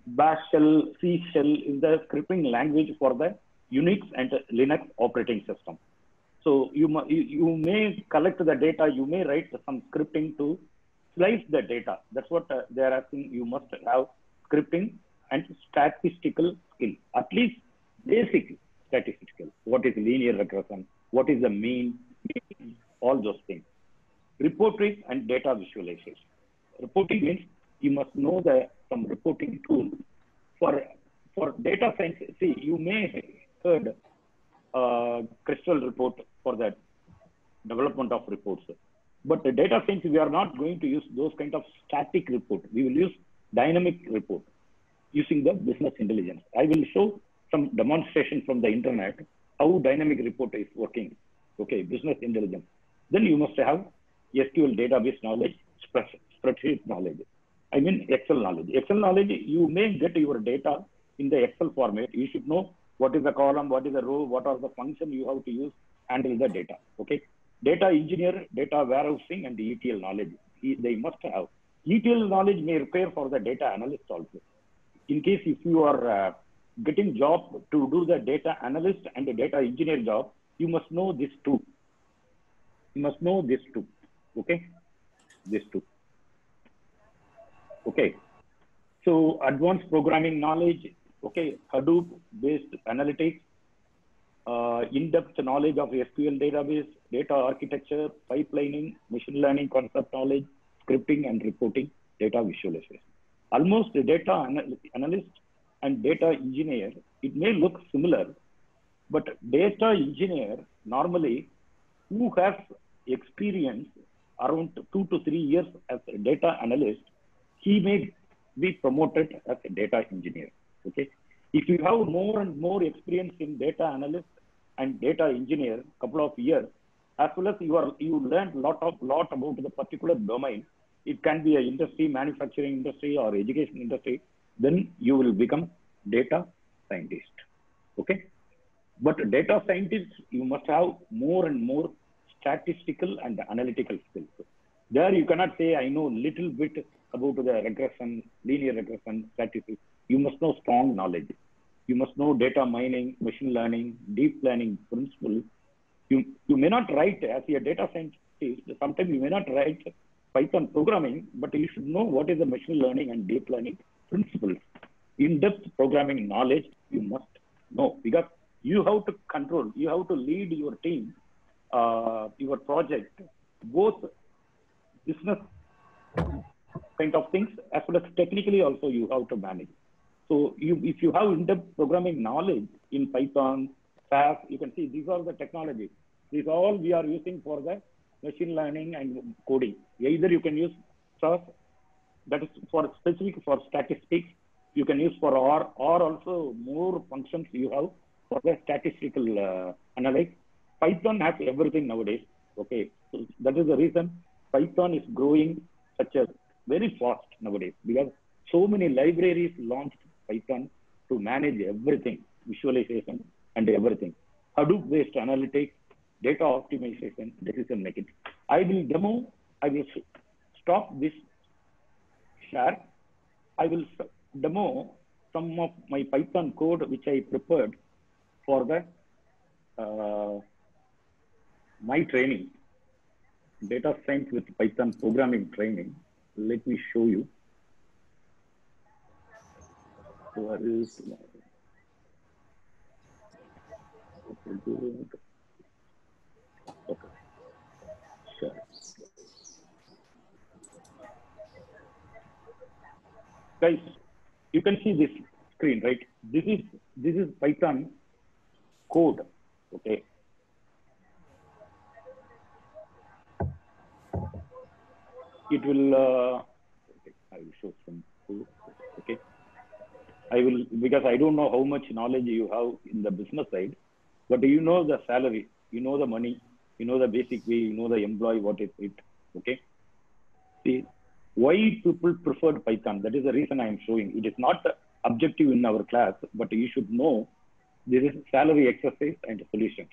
Bash shell, C shell is the scripting language for the Unix and Linux operating system. So you may collect the data, you may write some scripting to slice the data. That's what they are asking. You must have scripting and statistical skill, at least basic statistical. What is linear regression? What is the mean? All those things. Reporting and data visualization. Reporting means you must know some reporting tool. For data science, see, you may heard Crystal report for the development of reports. But the data science, we are not going to use those kind of static report. We will use dynamic report using the business intelligence. I will show some demonstration from the internet how dynamic report is working. Okay, business intelligence. Then you must have SQL database knowledge, spreadsheet knowledge. I mean Excel knowledge. Excel knowledge, you may get your data in the Excel format. You should know what is the column, what is the row, what are the functions you have to use, handle the data. Okay. Data engineer, data warehousing, and ETL knowledge. They must have. ETL knowledge may require for the data analyst also. In case if you are getting job to do the data analyst and the data engineer job, you must know this too. You must know this too. Okay. This too. Okay. So advanced programming knowledge, Okay, Hadoop-based analytics, in-depth knowledge of SQL database, data architecture, pipelining, machine learning concept knowledge, scripting and reporting, data visualization. Almost a data analyst and data engineer, it may look similar, but data engineer normally who has experience around 2 to 3 years as a data analyst, he may be promoted as a data engineer. Okay. If you have more and more experience in data analyst and data engineer, couple of years, as well as you learned lot about the particular domain, it can be an industry, manufacturing industry or education industry, then you will become data scientist. Okay. But data scientists, you must have more and more statistical and analytical skills. There you cannot say, I know little bit about the regression, linear regression, statistics. You must know strong knowledge. You must know data mining, machine learning, deep learning principles. You may not write as a data scientist, sometimes you may not write Python programming, but you should know what is the machine learning and deep learning principles. In-depth programming knowledge, you must know, because you have to control, you have to lead your team, your project, both business kind of things as well as technically also you have to manage. So if you have in-depth programming knowledge in Python, SAS, you can see these are the technologies. These all we are using for the machine learning and coding. Either you can use SAS, that is for specific for statistics. You can use for R, or also more functions you have for the statistical analysis. Python has everything nowadays. Okay, so that is the reason Python is growing such a very fast nowadays, because so many libraries launched Python to manage everything, visualization and everything. Hadoop-based analytics, data optimization, decision making. I will stop this share. I will demo some of my Python code which I prepared for the my training, data science with Python programming training. Let me show you. Where is okay. Sure. Guys, you can see this screen, right? This is Python code. Okay. It will okay, I will show some code. Okay. I will, because I don't know how much knowledge you have in the business side, but you know the salary, you know the money, you know the basic way, you know the employee, what is it. Okay. See, why people preferred Python? That is the reason I am showing. It is not objective in our class, but you should know this is salary exercise and solution.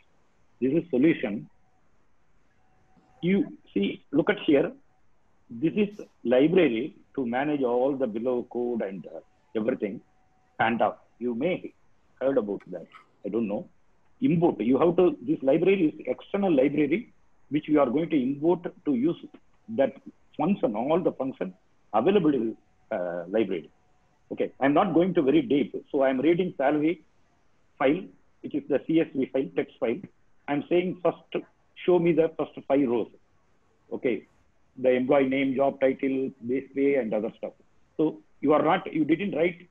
This is solution. You see, look at here. This is library to manage all the below code and everything. Panda, you may heard about that. I don't know. Import. You have to. This library is external library which we are going to import to use that function, all the functions available in library. Okay, I'm not going to very deep. So I'm reading salary file, which is the CSV file, text file. I'm saying first, show me the first 5 rows. Okay, the employee name, job title, base pay, and other stuff. So you didn't write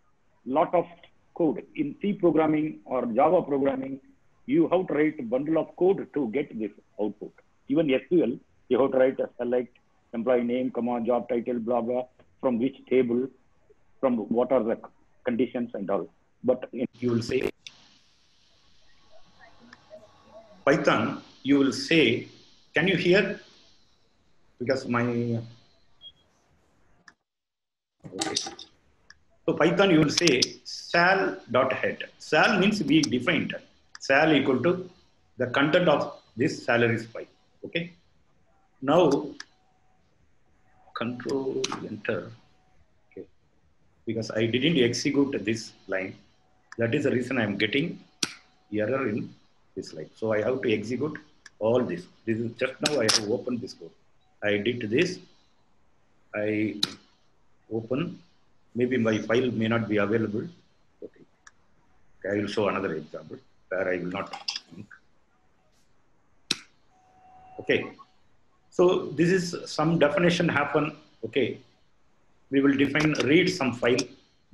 lot of code in C programming or Java programming. You have to write a bundle of code to get this output. Even SQL, you have to write a select employee name, comma, job title, blah, blah, from which table, from what are the conditions and all. But you will say, Python, you will say, can you hear? Because my, okay. So Python, you will say sal.head. Sal means we defined. Sal equal to the content of this salaries file. Okay. Now, control enter. Okay. Because I didn't execute this line. That is the reason I am getting error in this line. So I have to execute all this. This is just now I have opened this code. I did this. I open. Maybe my file may not be available. Okay. I will show another example where I will not think. Okay. So this is some definition happen. Okay. We will define, read some file,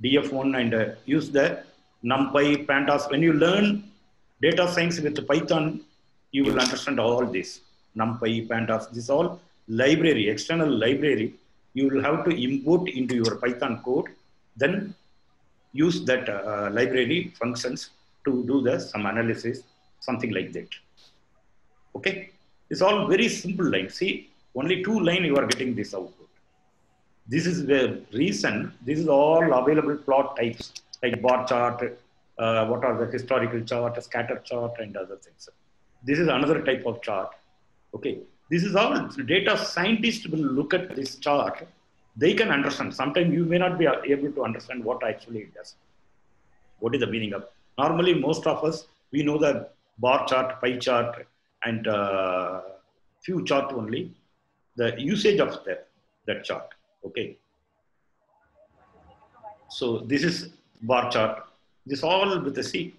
df1, and use the NumPy, Pandas. When you learn data science with Python, you will understand all this. NumPy, Pandas, this all library, external library, you will have to import into your Python code, then use that library functions to do some analysis, something like that. Okay, it's all very simple line. See, only 2 lines you are getting this output. This is the reason. This is all available plot types like bar chart, what are the historical chart, scatter chart, and other things. This is another type of chart. Okay, this is all data scientists will look at this chart. They can understand. Sometimes you may not be able to understand what actually it does. What is the meaning of? Normally, most of us, we know the bar chart, pie chart, and few chart only. The usage of that chart. Okay. So this is bar chart. This all with the C.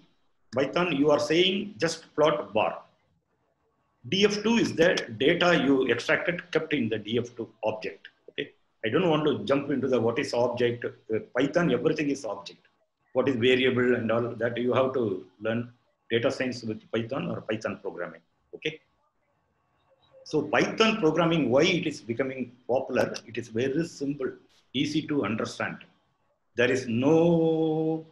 Python, you are saying just plot bar. df2 is the data you extracted, kept in the df2 object. Okay. I don't want to jump into the what is object. Python, everything is object. What is variable and all that, you have to learn data science with Python or Python programming. Okay. So Python programming, why it is becoming popular? It is very simple, easy to understand. There is no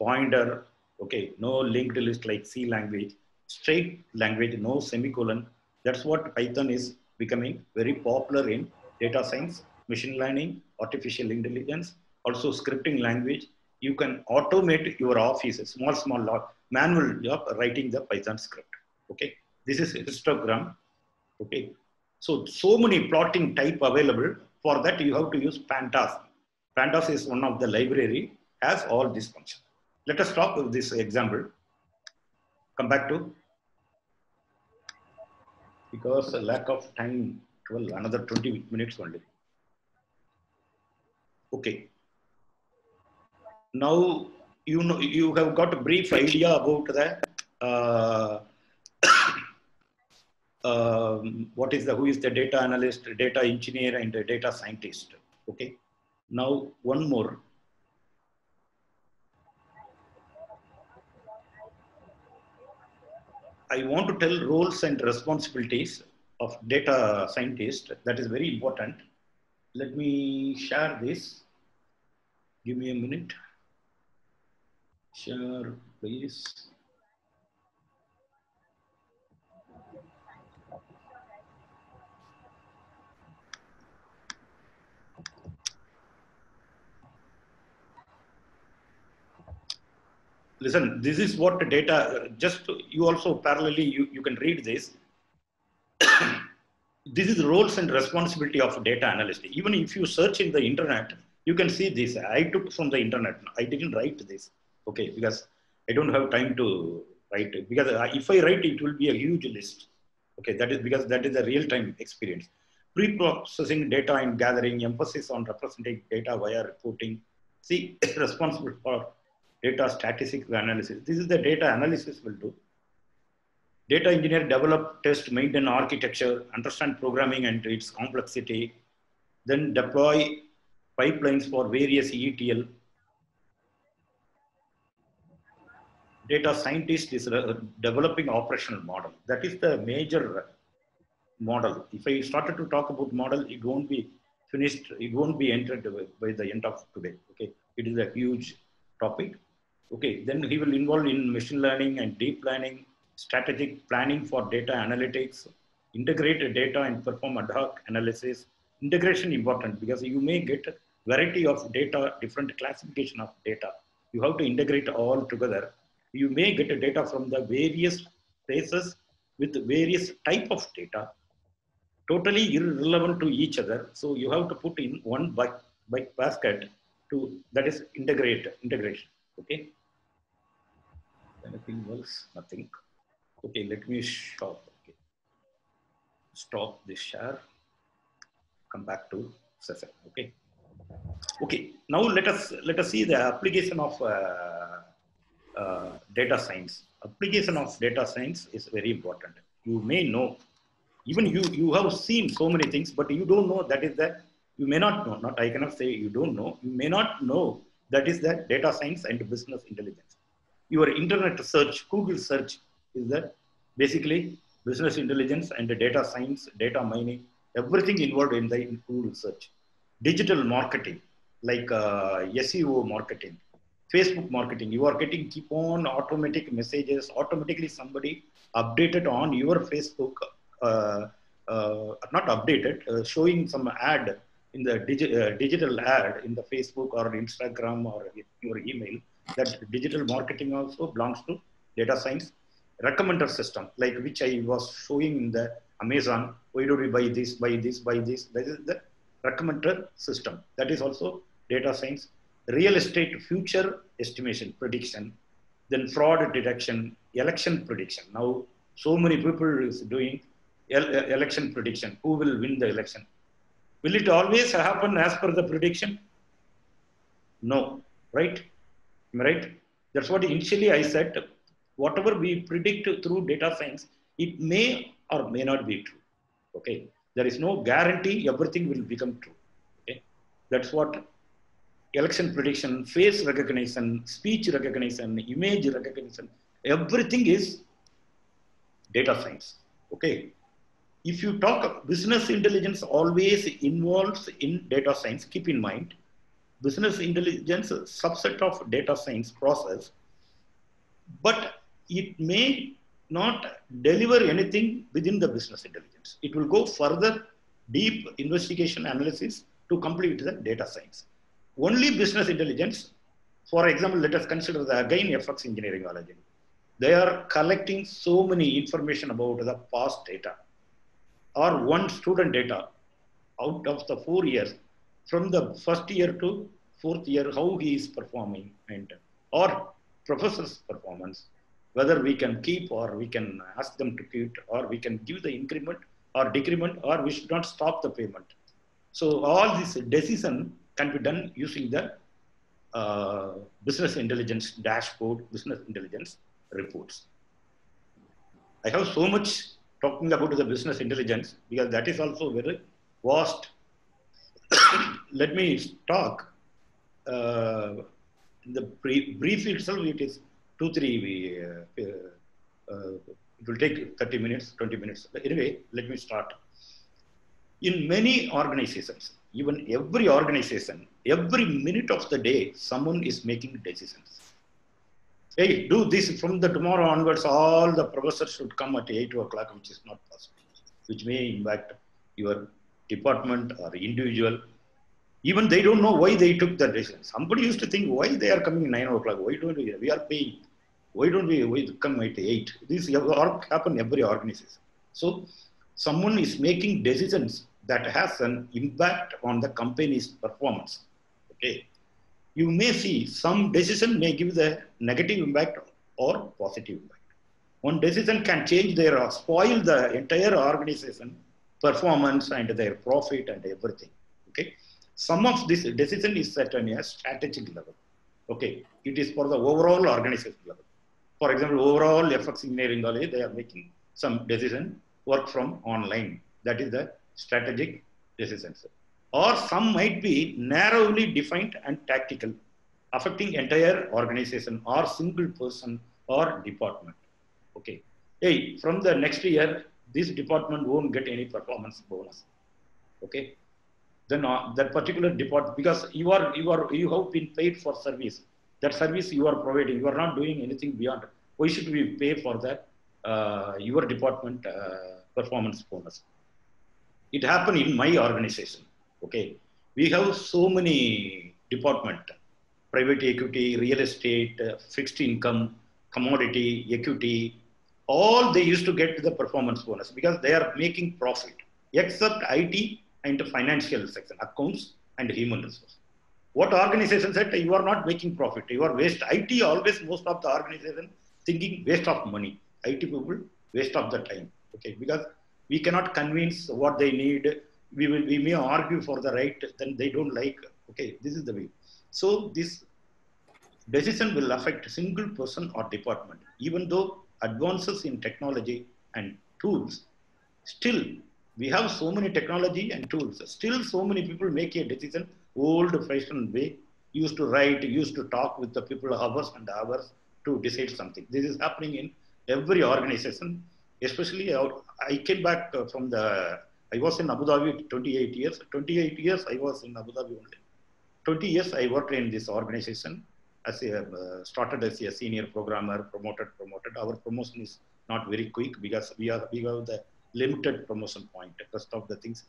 pointer, okay, no linked list like C language, straight language, no semicolon. That's what Python is becoming very popular in data science, machine learning, artificial intelligence, also scripting language. You can automate your office, small manual job writing the Python script. Okay, this is histogram. Okay, so many plotting type available. For that, you have to use Pandas. Pandas is one of the library, has all these functions. Let us stop with this example. Come back to, because lack of time, another 20 minutes only. Okay. Now, you know, you have got a brief idea about the who is the data analyst, data engineer, and the data scientist. Okay. Now, one more. I want to tell roles and responsibilities of data scientist. That is very important. Let me share this. Give me a minute. Share, please. Listen, this is what data, just you also parallelly, you can read this. This is the roles and responsibility of data analyst. Even if you search in the internet, you can see this. I took from the internet. I didn't write this, okay, because I don't have time to write it. Because if I write, it will be a huge list. Okay, that is because that is a real-time experience. Pre-processing data and gathering, emphasis on representing data via reporting. See, responsible for data statistical analysis. This is the data analysis will do. Data engineer develop, test, maintain architecture, understand programming and its complexity, then deploy pipelines for various ETL. Data scientist is developing operational model. That is the major model. If I started to talk about model, it won't be finished. It won't be entered by the end of today. Okay, it is a huge topic. Okay, then he will involve in machine learning and deep learning, strategic planning for data analytics, integrate data and perform ad hoc analysis. Integration important because you may get a variety of data, different classification of data. You have to integrate all together. You may get data from the various places with various type of data, totally irrelevant to each other. So you have to put in one basket to, that is integration. Okay. Anything else? Nothing. Okay, let me stop. Okay. Stop this share. Come back to session. Okay. Okay. Now let us see the application of data science. Application of data science is very important. You may know, even you have seen so many things, but you don't know that is that, you may not know, not I cannot say you don't know, you may not know that is that data science and business intelligence. Your internet search, Google search is that basically business intelligence and the data science, data mining, everything involved in the Google search. Digital marketing, like SEO marketing, Facebook marketing, you are getting keep on automatic messages, automatically somebody updated on your Facebook, not updated, showing some ad in the digital ad in the Facebook or Instagram or your email. That digital marketing also belongs to data science. Recommender system, like which I was showing in the Amazon, why do we buy this, buy this, buy this? That is the recommender system. That is also data science. Real estate future estimation, prediction, then fraud detection, election prediction. Now, so many people is doing election prediction. Who will win the election? Will it always happen as per the prediction? No, right? Am I right? That's what initially I said. Whatever we predict through data science, it may or may not be true. Okay, there is no guarantee everything will become true. Okay, that's what election prediction, face recognition, speech recognition, image recognition, everything is data science. Okay, if you talk business intelligence always involves in data science, keep in mind business intelligence subset of data science process, but it may not deliver anything within the business intelligence. It will go further deep investigation analysis to complete the data science. Only business intelligence, for example, let us consider the again FX engineering knowledge. They are collecting so many information about the past data or one student data out of the 4 years, from the first year to fourth year, how he is performing, and or professor's performance, whether we can keep or we can ask them to keep, or we can give the increment or decrement, or we should not stop the payment. So all this decision can be done using the business intelligence dashboard, business intelligence reports. I have so much talking about the business intelligence because that is also very vast. Let me talk in the brief itself. It is 2-3. It will take 30 minutes, 20 minutes. Anyway, let me start. In many organizations, even every organization, every minute of the day, someone is making decisions. Hey, do this from the tomorrow onwards. All the professors should come at 8 o'clock, which is not possible, which may impact your department or individual. Even they don't know why they took that decision. Somebody used to think, why they are coming 9 o'clock? Why don't we are paying? Why don't we come at 8? This happen every organization. So someone is making decisions that has an impact on the company's performance. Okay, you may see some decision may give the negative impact or positive impact. One decision can change their, spoil the entire organization performance and their profit and everything. Okay, some of this decision is set on a strategic level. Okay, it is for the overall organization level. For example, overall FX engineering college, they are making some decision, work from online. That is the strategic decisions. Or some might be narrowly defined and tactical, affecting entire organization or single person or department. Okay, hey, from the next year, this department won't get any performance bonus. Okay, then that particular department, because you have been paid for service. That service you are providing, you are not doing anything beyond. Why should we pay for that your department performance bonus? It happened in my organization. Okay, we have so many department: private equity, real estate, fixed income, commodity, equity. All they used to get the performance bonus because they are making profit, except IT and financial section, accounts and human resource. What organization said, you are not making profit, you are waste. IT always, most of the organization thinking waste of money. IT people waste of the time. Okay, because we cannot convince what they need. We may argue for the right, then they don't like. Okay, this is the way. So this Decision will affect a single person or department. Even though advances in technology and tools, still we have so many technology and tools. Still so many people make a decision old-fashioned way. Used to write, used to talk with the people hours and hours to decide something. This is happening in every organization. Especially I came back from I was in Abu Dhabi 28 years. 28 years I was in Abu Dhabi only. 20 years I worked in this organization as started as a senior programmer, promoted. Our promotion is not very quick because we have the limited promotion point. The rest of the things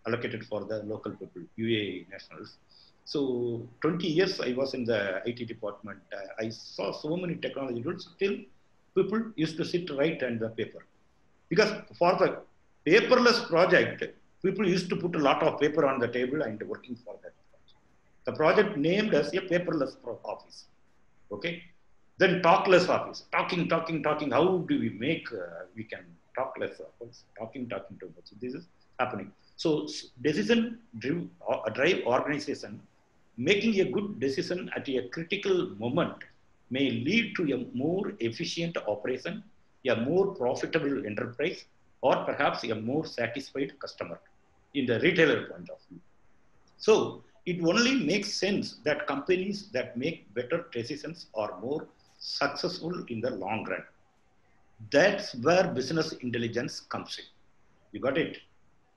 allocated for the local people, UAE nationals. So 20 years I was in the IT department. I saw so many technology tools. Still, people used to sit right on the paper. Because for the paperless project, people used to put a lot of paper on the table and working for that. The project named as a paperless office. Okay. Then talkless office. Talking. How do we make, we can talk less office? Talking too much. This is happening. So decision drive organization, making a good decision at a critical moment may lead to a more efficient operation, a more profitable enterprise, or perhaps a more satisfied customer in the retailer point of view. So it only makes sense that companies that make better decisions are more successful in the long run. That's where business intelligence comes in. You got it?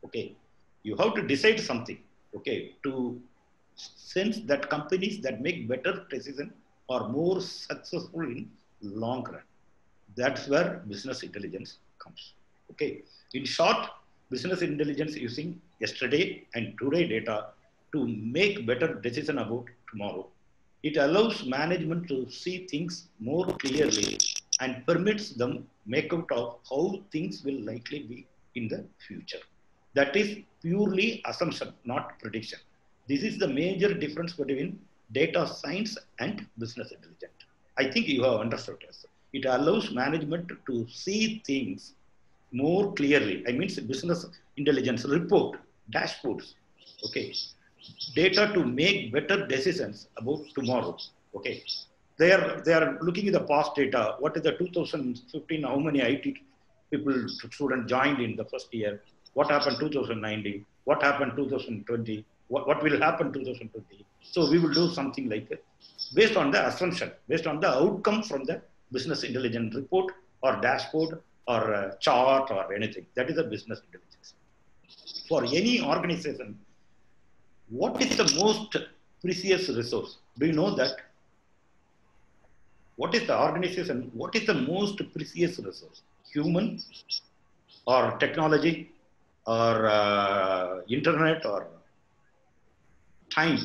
Okay. You have to decide something, okay, to sense that companies that make better decisions are more successful in long run. That's where business intelligence comes. Okay. In short, business intelligence using yesterday and today data to make better decision about tomorrow. It allows management to see things more clearly and permits them make out of how things will likely be in the future. That is purely assumption, not prediction. This is the major difference between data science and business intelligence. I think you have understood this. It allows management to see things more clearly. I mean, business intelligence report, dashboards, okay, data to make better decisions about tomorrow. Okay, they are looking at the past data. What is the 2015? How many IT people, students joined in the first year? What happened 2019? What happened 2020? What will happen 2020? So we will do something like that based on the assumption, based on the outcome from the business intelligence report or dashboard or chart or anything. That is a business intelligence. For any organization, what is the most precious resource? Do you know that? What is the organization? What is the most precious resource? Human or technology or internet or time?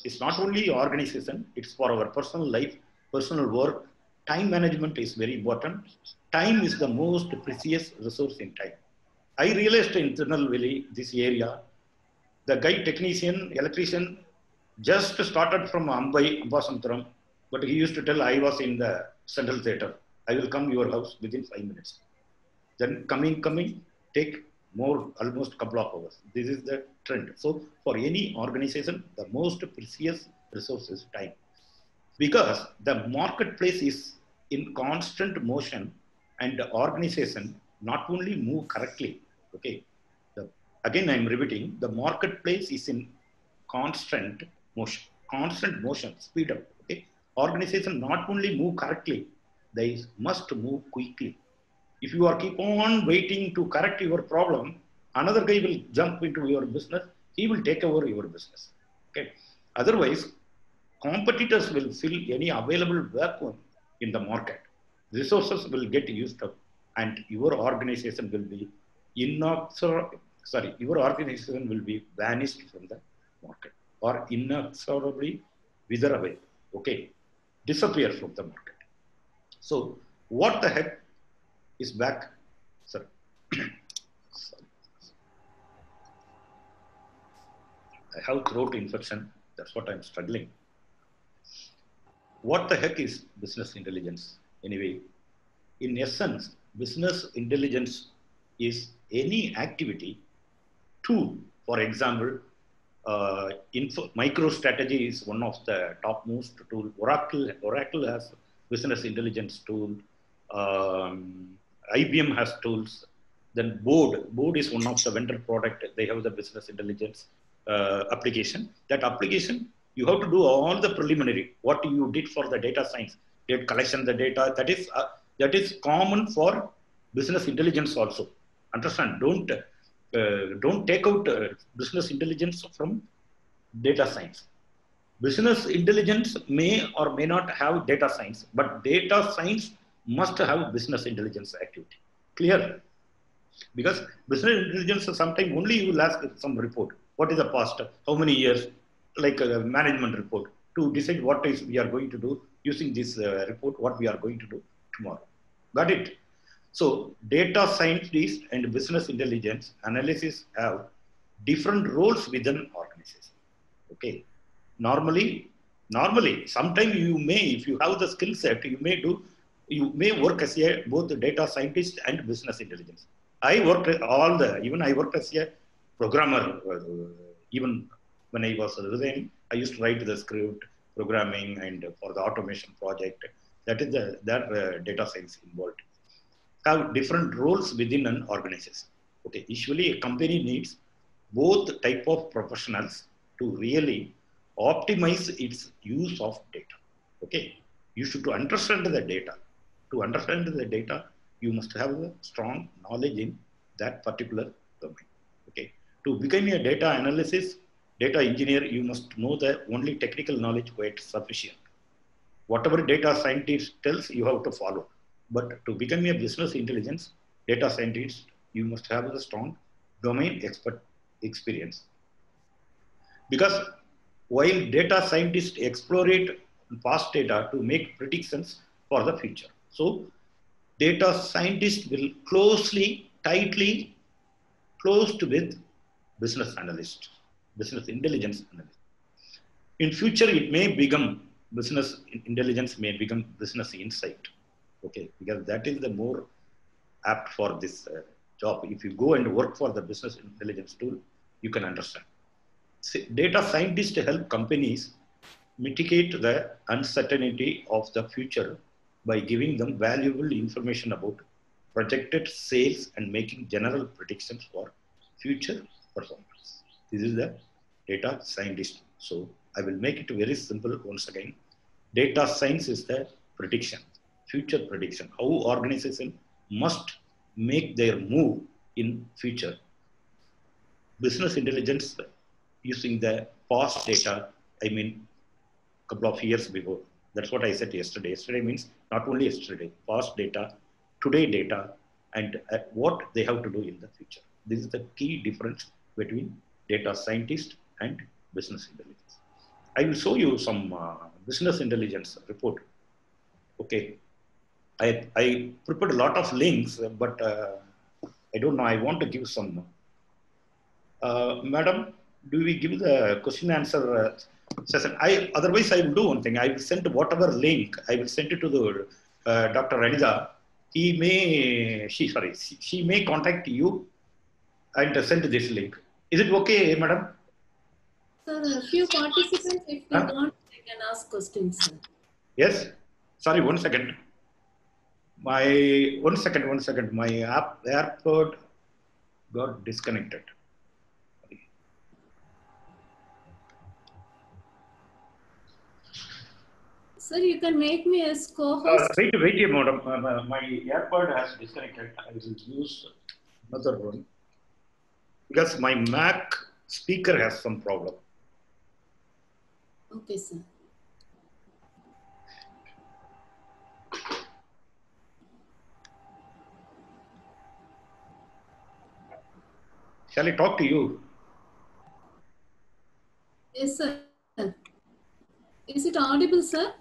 It's not only organization, it's for our personal life, personal work. Time management is very important. Time is the most precious resource in time. I realized in Tirunelveli, this area, the guy technician, electrician, just started from Ambasantaram, but he used to tell, I was in the Central Theatre. I will come to your house within 5 minutes. Then coming, take more, almost a couple of hours. This is the trend. So for any organization, the most precious resource is time. Because the marketplace is in constant motion and the organization not only move correctly, okay, again I'm repeating, the marketplace is in constant motion, speed up, okay. Organization not only move correctly, they must move quickly. If you are keep on waiting to correct your problem, another guy will jump into your business, he will take over your business, okay. Otherwise, competitors will fill any available vacuum in the market. Resources will get used up and your organization will be your organization will be vanished from the market or inexorably wither away, okay, disappear from the market. So what the heck is back? Sorry. I have throat infection. That's what I'm struggling. What the heck is business intelligence? Anyway, in essence, business intelligence is any activity, tool, for example, MicroStrategy is one of the topmost tool. Oracle has business intelligence tool. IBM has tools. Then Board is one of the vendor product. They have the business intelligence application. That application, you have to do all the preliminary. What you did for the data science, data collection, the data. That is common for business intelligence also. Understand? Don't take out business intelligence from data science. Business intelligence may or may not have data science, but data science must have business intelligence activity. Clear? Because business intelligence, sometimes only you will ask some report. What is the past? How many years? Like a management report to decide what is we are going to do using this report, what we are going to do tomorrow. Got it? So data scientists and business intelligence analysis have different roles within organization. Okay. Normally, sometimes you may, if you have the skill set, you may work as both the data scientist and business intelligence. I worked I worked as a programmer. Even when I was resigning, I used to write the script, programming, and for the automation project. That is data science involved. Have different roles within an organization. Okay, usually a company needs both type of professionals to really optimize its use of data. Okay, you should understand the data. To understand the data, you must have a strong knowledge in that particular domain. Okay, to become a data data engineer, you must know the only technical knowledge quite sufficient. Whatever data scientist tells, you have to follow. But to become a business intelligence data scientist, you must have a strong domain expert experience. Because while data scientists explorate past data to make predictions for the future. So data scientists will tightly closed with business analyst, business intelligence analyst. In future, it may become business intelligence may become business insight. Okay, because that is the more apt for this job. If you go and work for the business intelligence tool, you can understand. Data scientists help companies mitigate the uncertainty of the future by giving them valuable information about projected sales and making general predictions for future performance. This is the data scientist. So I will make it very simple once again. Data science is the prediction, future prediction, how organization must make their move in future. Business intelligence using the past data, I mean, couple of years before. That's what I said yesterday. Yesterday means not only yesterday, past data, today data, and what they have to do in the future. This is the key difference between data scientist and business intelligence. I will show you some business intelligence report. Okay. I prepared a lot of links, but I don't know. I want to give some. Madam, do we give the question answer session? Otherwise, I will do one thing. I will send whatever link. I will send it to the Dr. Ranida. She may contact you and send this link. Is it okay, madam? Sir, a few participants, if they want, they can ask questions, sir. Yes. Sorry, one second. One second. My AirPod got disconnected. Sir, you can make me as co-host. Wait here, madam. My AirPod has disconnected. I will use another one because my Mac speaker has some problem. Okay, sir. Shall I talk to you? Yes, sir. Is it audible, sir?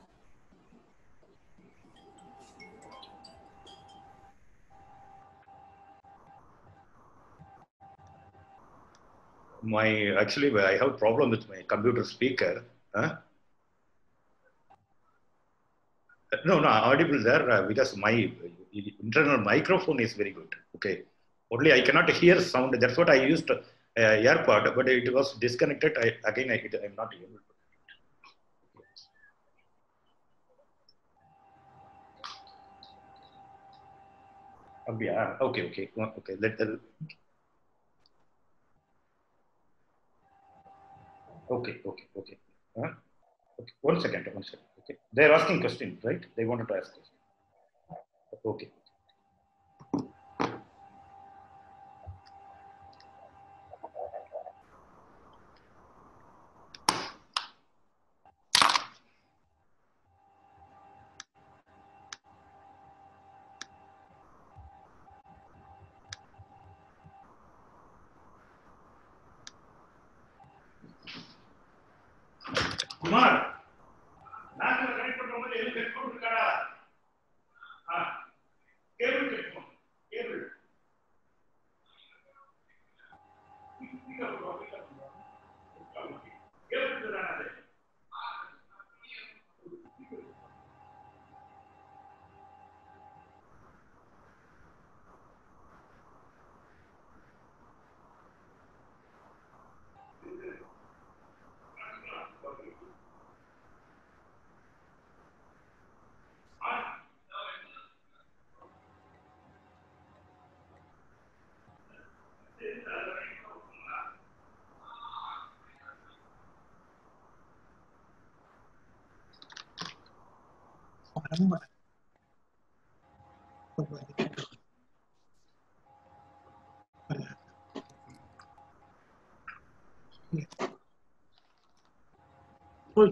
Actually, I have a problem with my computer speaker. Huh? No, audible there because my internal microphone is very good. Okay, only I cannot hear sound. That's what I used AirPod, but it was disconnected. I'm not able to. Yeah. Okay. Okay. Okay. 1 second. Okay. They're asking questions, right? They wanted to ask questions. Okay. Kumar, நான் connect பண்ணும்போது எதுக்கு headphone இருக்காடா? Cable headphone cable cable தானே அது.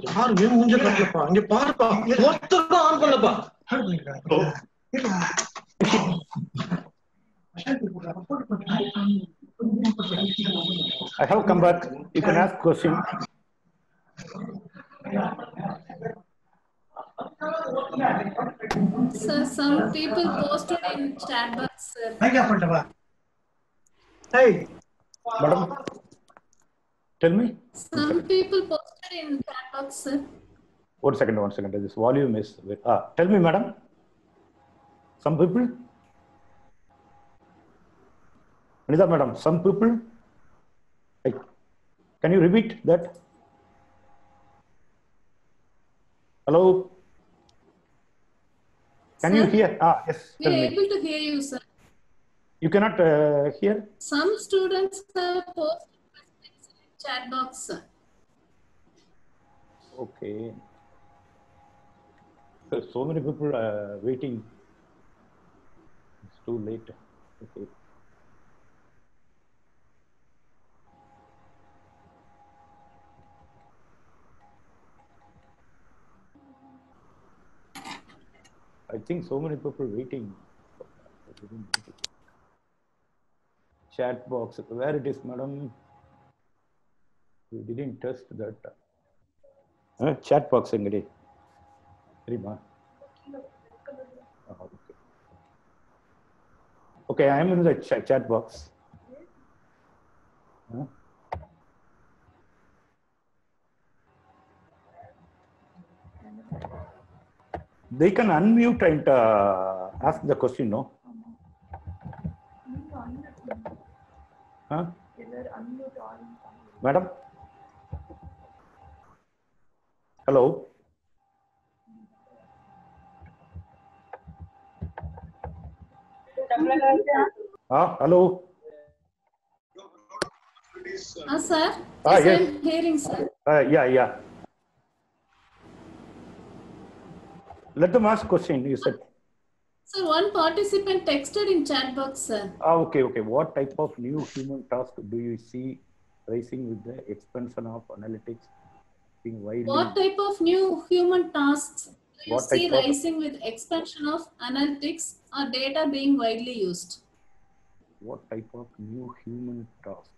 யாருமே மூஞ்ச காட்டலப்பா. இங்க பாருப்பா, ஒருத்தருக்கும் on பண்ணலப்பா. I have come back. You can ask question. Sir, some people posted in chat box, sir. Hey, Madam, tell me. Some people posted in chat box, sir. 1 second. This volume is. Tell me, madam. Some people. Anita, madam. Some people. Can you repeat that? Hello. Can Sir? you hear? Yes. We Tell are me. able to hear you, sir. You cannot hear. Some students have posted questions in chat box, sir. Okay. So many people waiting. It's too late. Okay. I think so many people waiting. Chat box. Where it is, madam? We didn't test that. Chat box engade. Rima. Okay. Okay, I am in the chat box. They can unmute and ask the question, no? Huh? Madam? Hello? Hello? Sir? Yes. I'm hearing, sir. Yeah. Let them ask question, you said. Sir, one participant texted in chat box, sir. Okay. What type of new human task do you see rising with the expansion of analytics being widely? What type of new human tasks do you What see type of- rising with expansion of analytics or data being widely used? What type of new human task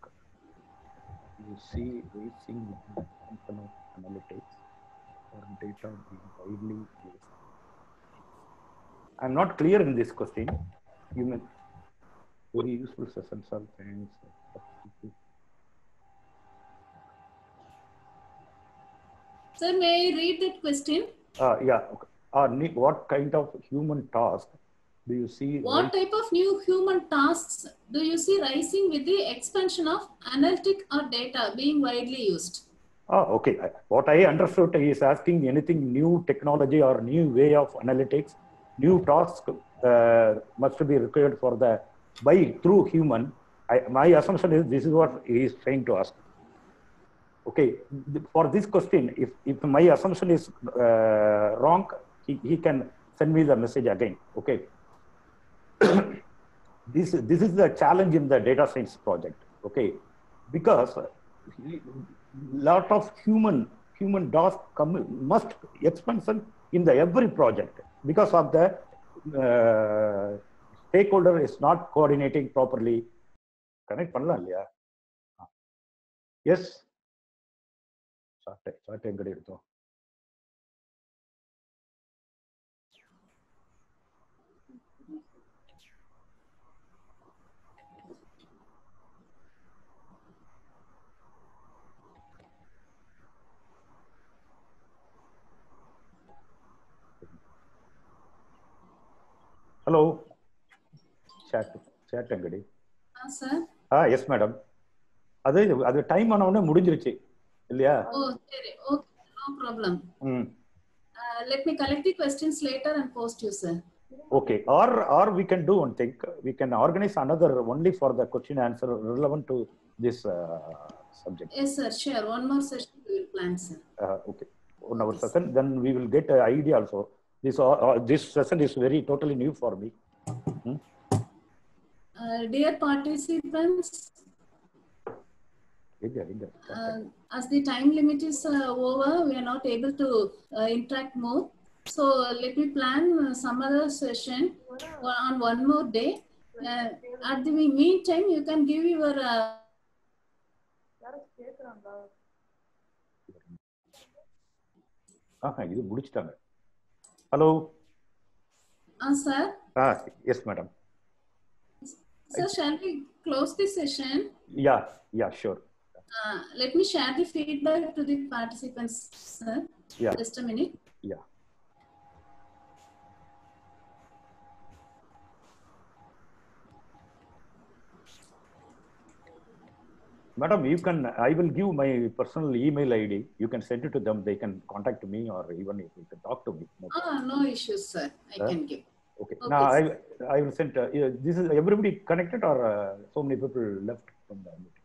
you see rising with the expansion of analytics or data being widely used? I'm not clear in this question. Human, very useful sessions are things. Sir, may I read that question? Yeah. Okay. What kind of human task do you see? What type of new human tasks do you see rising with the expansion of analytic or data being widely used? Oh, okay. What I understood is asking anything new technology or new way of analytics, new tasks must be required for the through human. My assumption is this is what he is trying to ask. Okay, for this question, if my assumption is wrong, he can send me the message again. Okay. This is the challenge in the data science project. Okay, because lot of human tasks must expansion in the every project because of the stakeholder is not coordinating properly. Connect பண்ணலாம் இல்லையா? Yes. சாட்டை எங்கடி எடுத்தோம்? Hello. Chat எங்கடி? Sir. Yes madam. அது time ஆன உடனே முடிஞ்சிருச்சு இல்லையா? Oh, okay, no problem. Let me collect the questions later and post you, sir. Okay, or we can do one thing. We can organize another only for the question answer relevant to this subject. Yes, sir. Sure. One more session we will plan, sir. Okay. 1 hour session. Then we will get an idea also. This session is very totally new for me. Dear participants, as the time limit is over, we are not able to interact more. So let me plan some other session on one more day. At the meantime, you can give your இது முடிச்சிட்டாங்க. Hello. Sir. Yes, madam. Sir, shall we close this session? Yeah, sure. Let me share the feedback to the participants, sir. Yeah. Just a minute. Yeah. Madam, I will give my personal email ID. You can send it to them. They can contact me or even if you can talk to me. No issues, sir. I can give. Okay. Now I will send. This is everybody connected or so many people left from the meeting?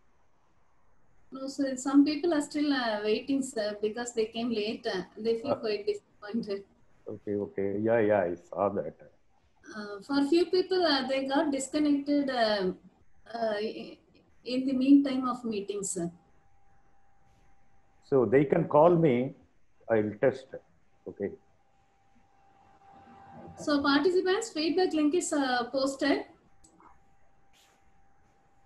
No, sir. Some people are still waiting, sir, because they came late. They feel quite disappointed. Okay. Yeah. I saw that. For few people, they got disconnected in the meantime of meetings, sir. So they can call me. I will test. Okay. So participants, feedback link is posted.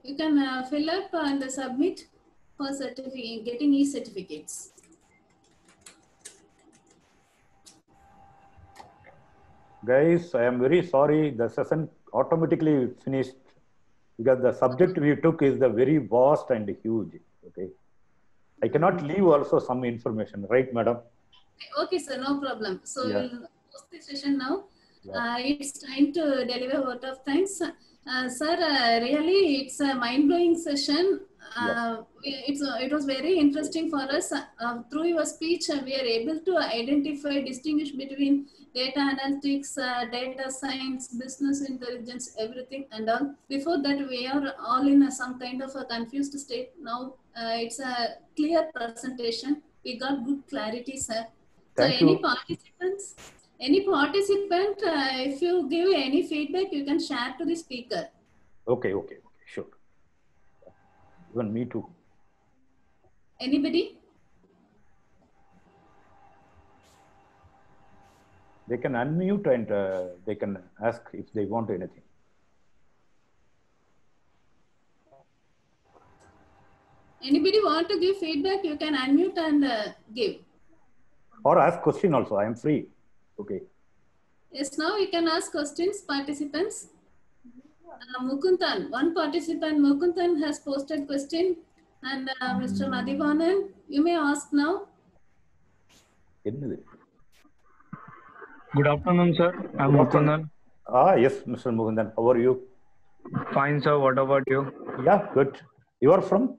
You can fill up and submit for getting e-certificates. Guys, I am very sorry. The session automatically finished because the subject we took is the very vast and huge. Okay. I cannot leave also some information, right, madam? Okay, sir. No problem. So we'll post the session now. Yeah. It's time to deliver vote of thanks. Sir, really, it's a mind-blowing session. It was very interesting for us. Through your speech, we are able to distinguish between data analytics, data science, business intelligence, everything and all. Before that, we are all in some kind of a confused state. Now, it's a clear presentation. We got good clarity, sir. So any participant, if you give any feedback, you can share to the speaker. Okay, sure. Even me too. Anybody? They can unmute and they can ask if they want anything. Anybody want to give feedback, you can unmute and give. Or ask question also. I am free. Okay. Yes, now you can ask questions, participants. Mukundan, one participant, Mukundan has posted question, and Mr. Madhivanan, you may ask now. Good afternoon, sir. I'm Mukundan. Yes, Mr. Mukundan. How are you? Fine, sir. What about you? Yeah, good. You are from?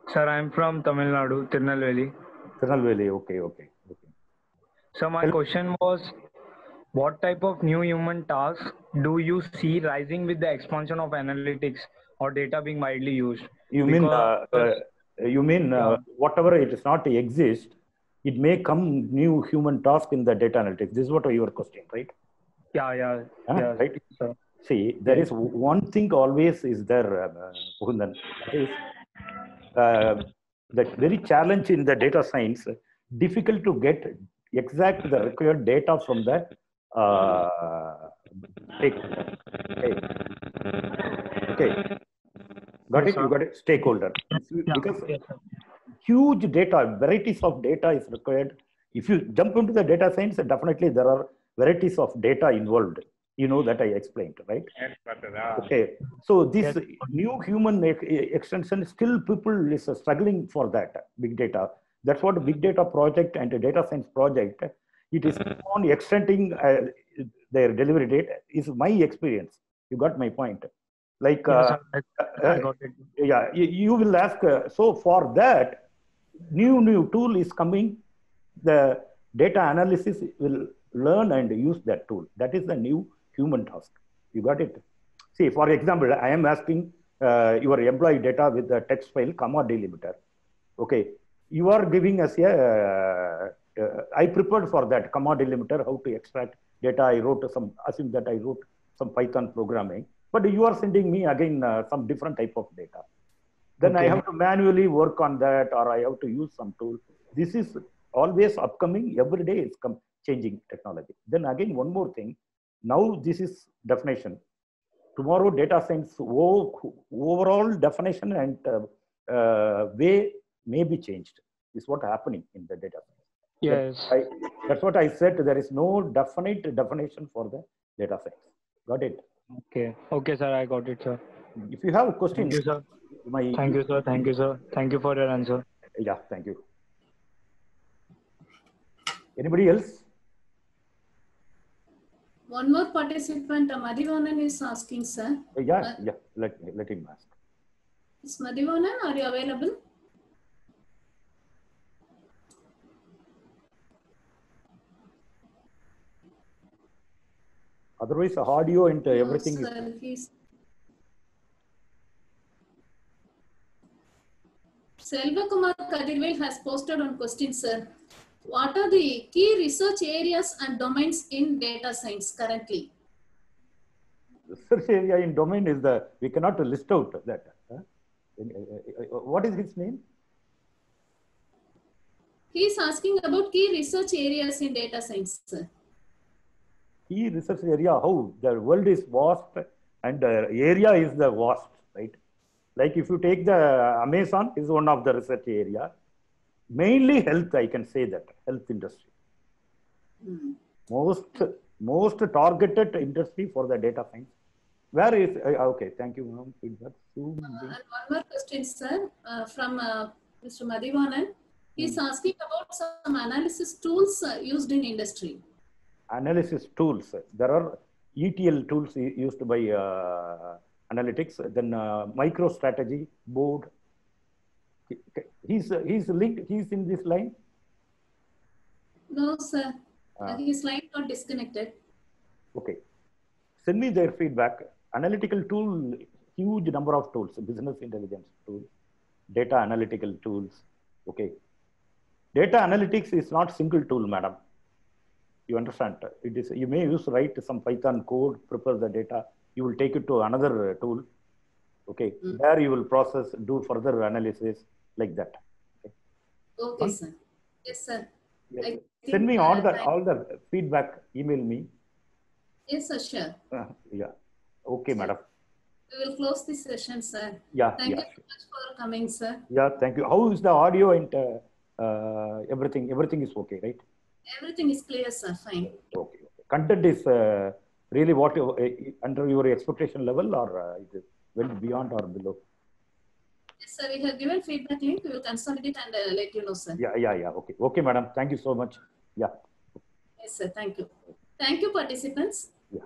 Sir, I'm from Tamil Nadu, Tirunelveli. Tirunelveli. Okay. So my question was, what type of new human tasks do you see rising with the expansion of analytics or data being widely used? You mean whatever it is not exist, it may come new human task in the data analytics. This is what your question, right? Yeah. Right. Sir. See, there is one thing always is there, Mukundan. That is the very challenge in the data science. Difficult to get exact the required data from the stakeholder. Okay. Got it? You got it? Stakeholder. Because huge data, varieties of data is required. If you jump into the data science, definitely there are varieties of data involved. You know that I explained, right? Okay. So this new human extension, still people is struggling for that big data. That's what big data project and the data science project, it is on extending their delivery date is my experience. You got my point. Like, I got it. Yeah, you will ask. So for that, new tool is coming. The data analysis will learn and use that tool. That is the new human task. You got it? See, for example, I am asking your employee data with the text file, comma delimiter. Okay, you are giving us a. I prepared for that comma delimiter, how to extract data. I wrote assume that I wrote some Python programming. But you are sending me again some different type of data. Then I have to manually work on that, or I have to use some tool. This is always upcoming. Every day it's changing technology. Then again, one more thing. Now this is definition. Tomorrow data science overall definition and way may be changed. This is what happening in the data science. Yes. That's what I said. There is no definite definition for the data science. Got it? Okay, sir. I got it, sir. If you have a question, thank you, sir. Thank you, sir. Thank you for your answer. Yeah, thank you. Anybody else? One more participant, Madhivanan is asking, sir. Yeah. Let him ask. Is Madhivanan, are you available? Otherwise, audio and everything. Sir, Selva Kumar Kadirvel has posted on question, sir. What are the key research areas and domains in data science currently? Research area in domain is we cannot list out that. What is his name? He is asking about key research areas in data science, sir. Key research area, how the world is vast and the area is the vast, right? Like if you take the Amazon is one of the research area. Mainly health, I can say that, health industry. Most targeted industry for the data science. Where is, okay, thank you, ma'am. Feedback. And one more question, sir, from Mr. Madhivanan. He's asking about some analysis tools used in industry. Analysis tools. There are ETL tools used by analytics, then MicroStrategy, board. He's linked, he's in this line? No, sir. His line got disconnected. Okay. Send me their feedback. Analytical tool, huge number of tools, business intelligence tools, data analytical tools. Okay. Data analytics is not single tool, madam. You understand? It is, you may write some Python code, prepare the data. You will take it to another tool. Okay. There you will process, do further analysis like that. Okay, sir. Yes, sir. Yes. Send me all the feedback. Email me. Yes, sir. Sure. Yeah. Okay, madam. We will close this session, sir. Yeah. Thank you so much for coming, sir. Yeah. Thank you. How is the audio and everything? Everything is okay, right? Everything is clear, sir. Fine. Okay. Content is really what under your expectation level, or it went beyond or below? Yes, sir. We have given feedback link. We will consolidate and let you know, sir. Yeah. Okay, madam. Thank you so much. Yeah. Yes, sir. Thank you. Thank you, participants. Yeah.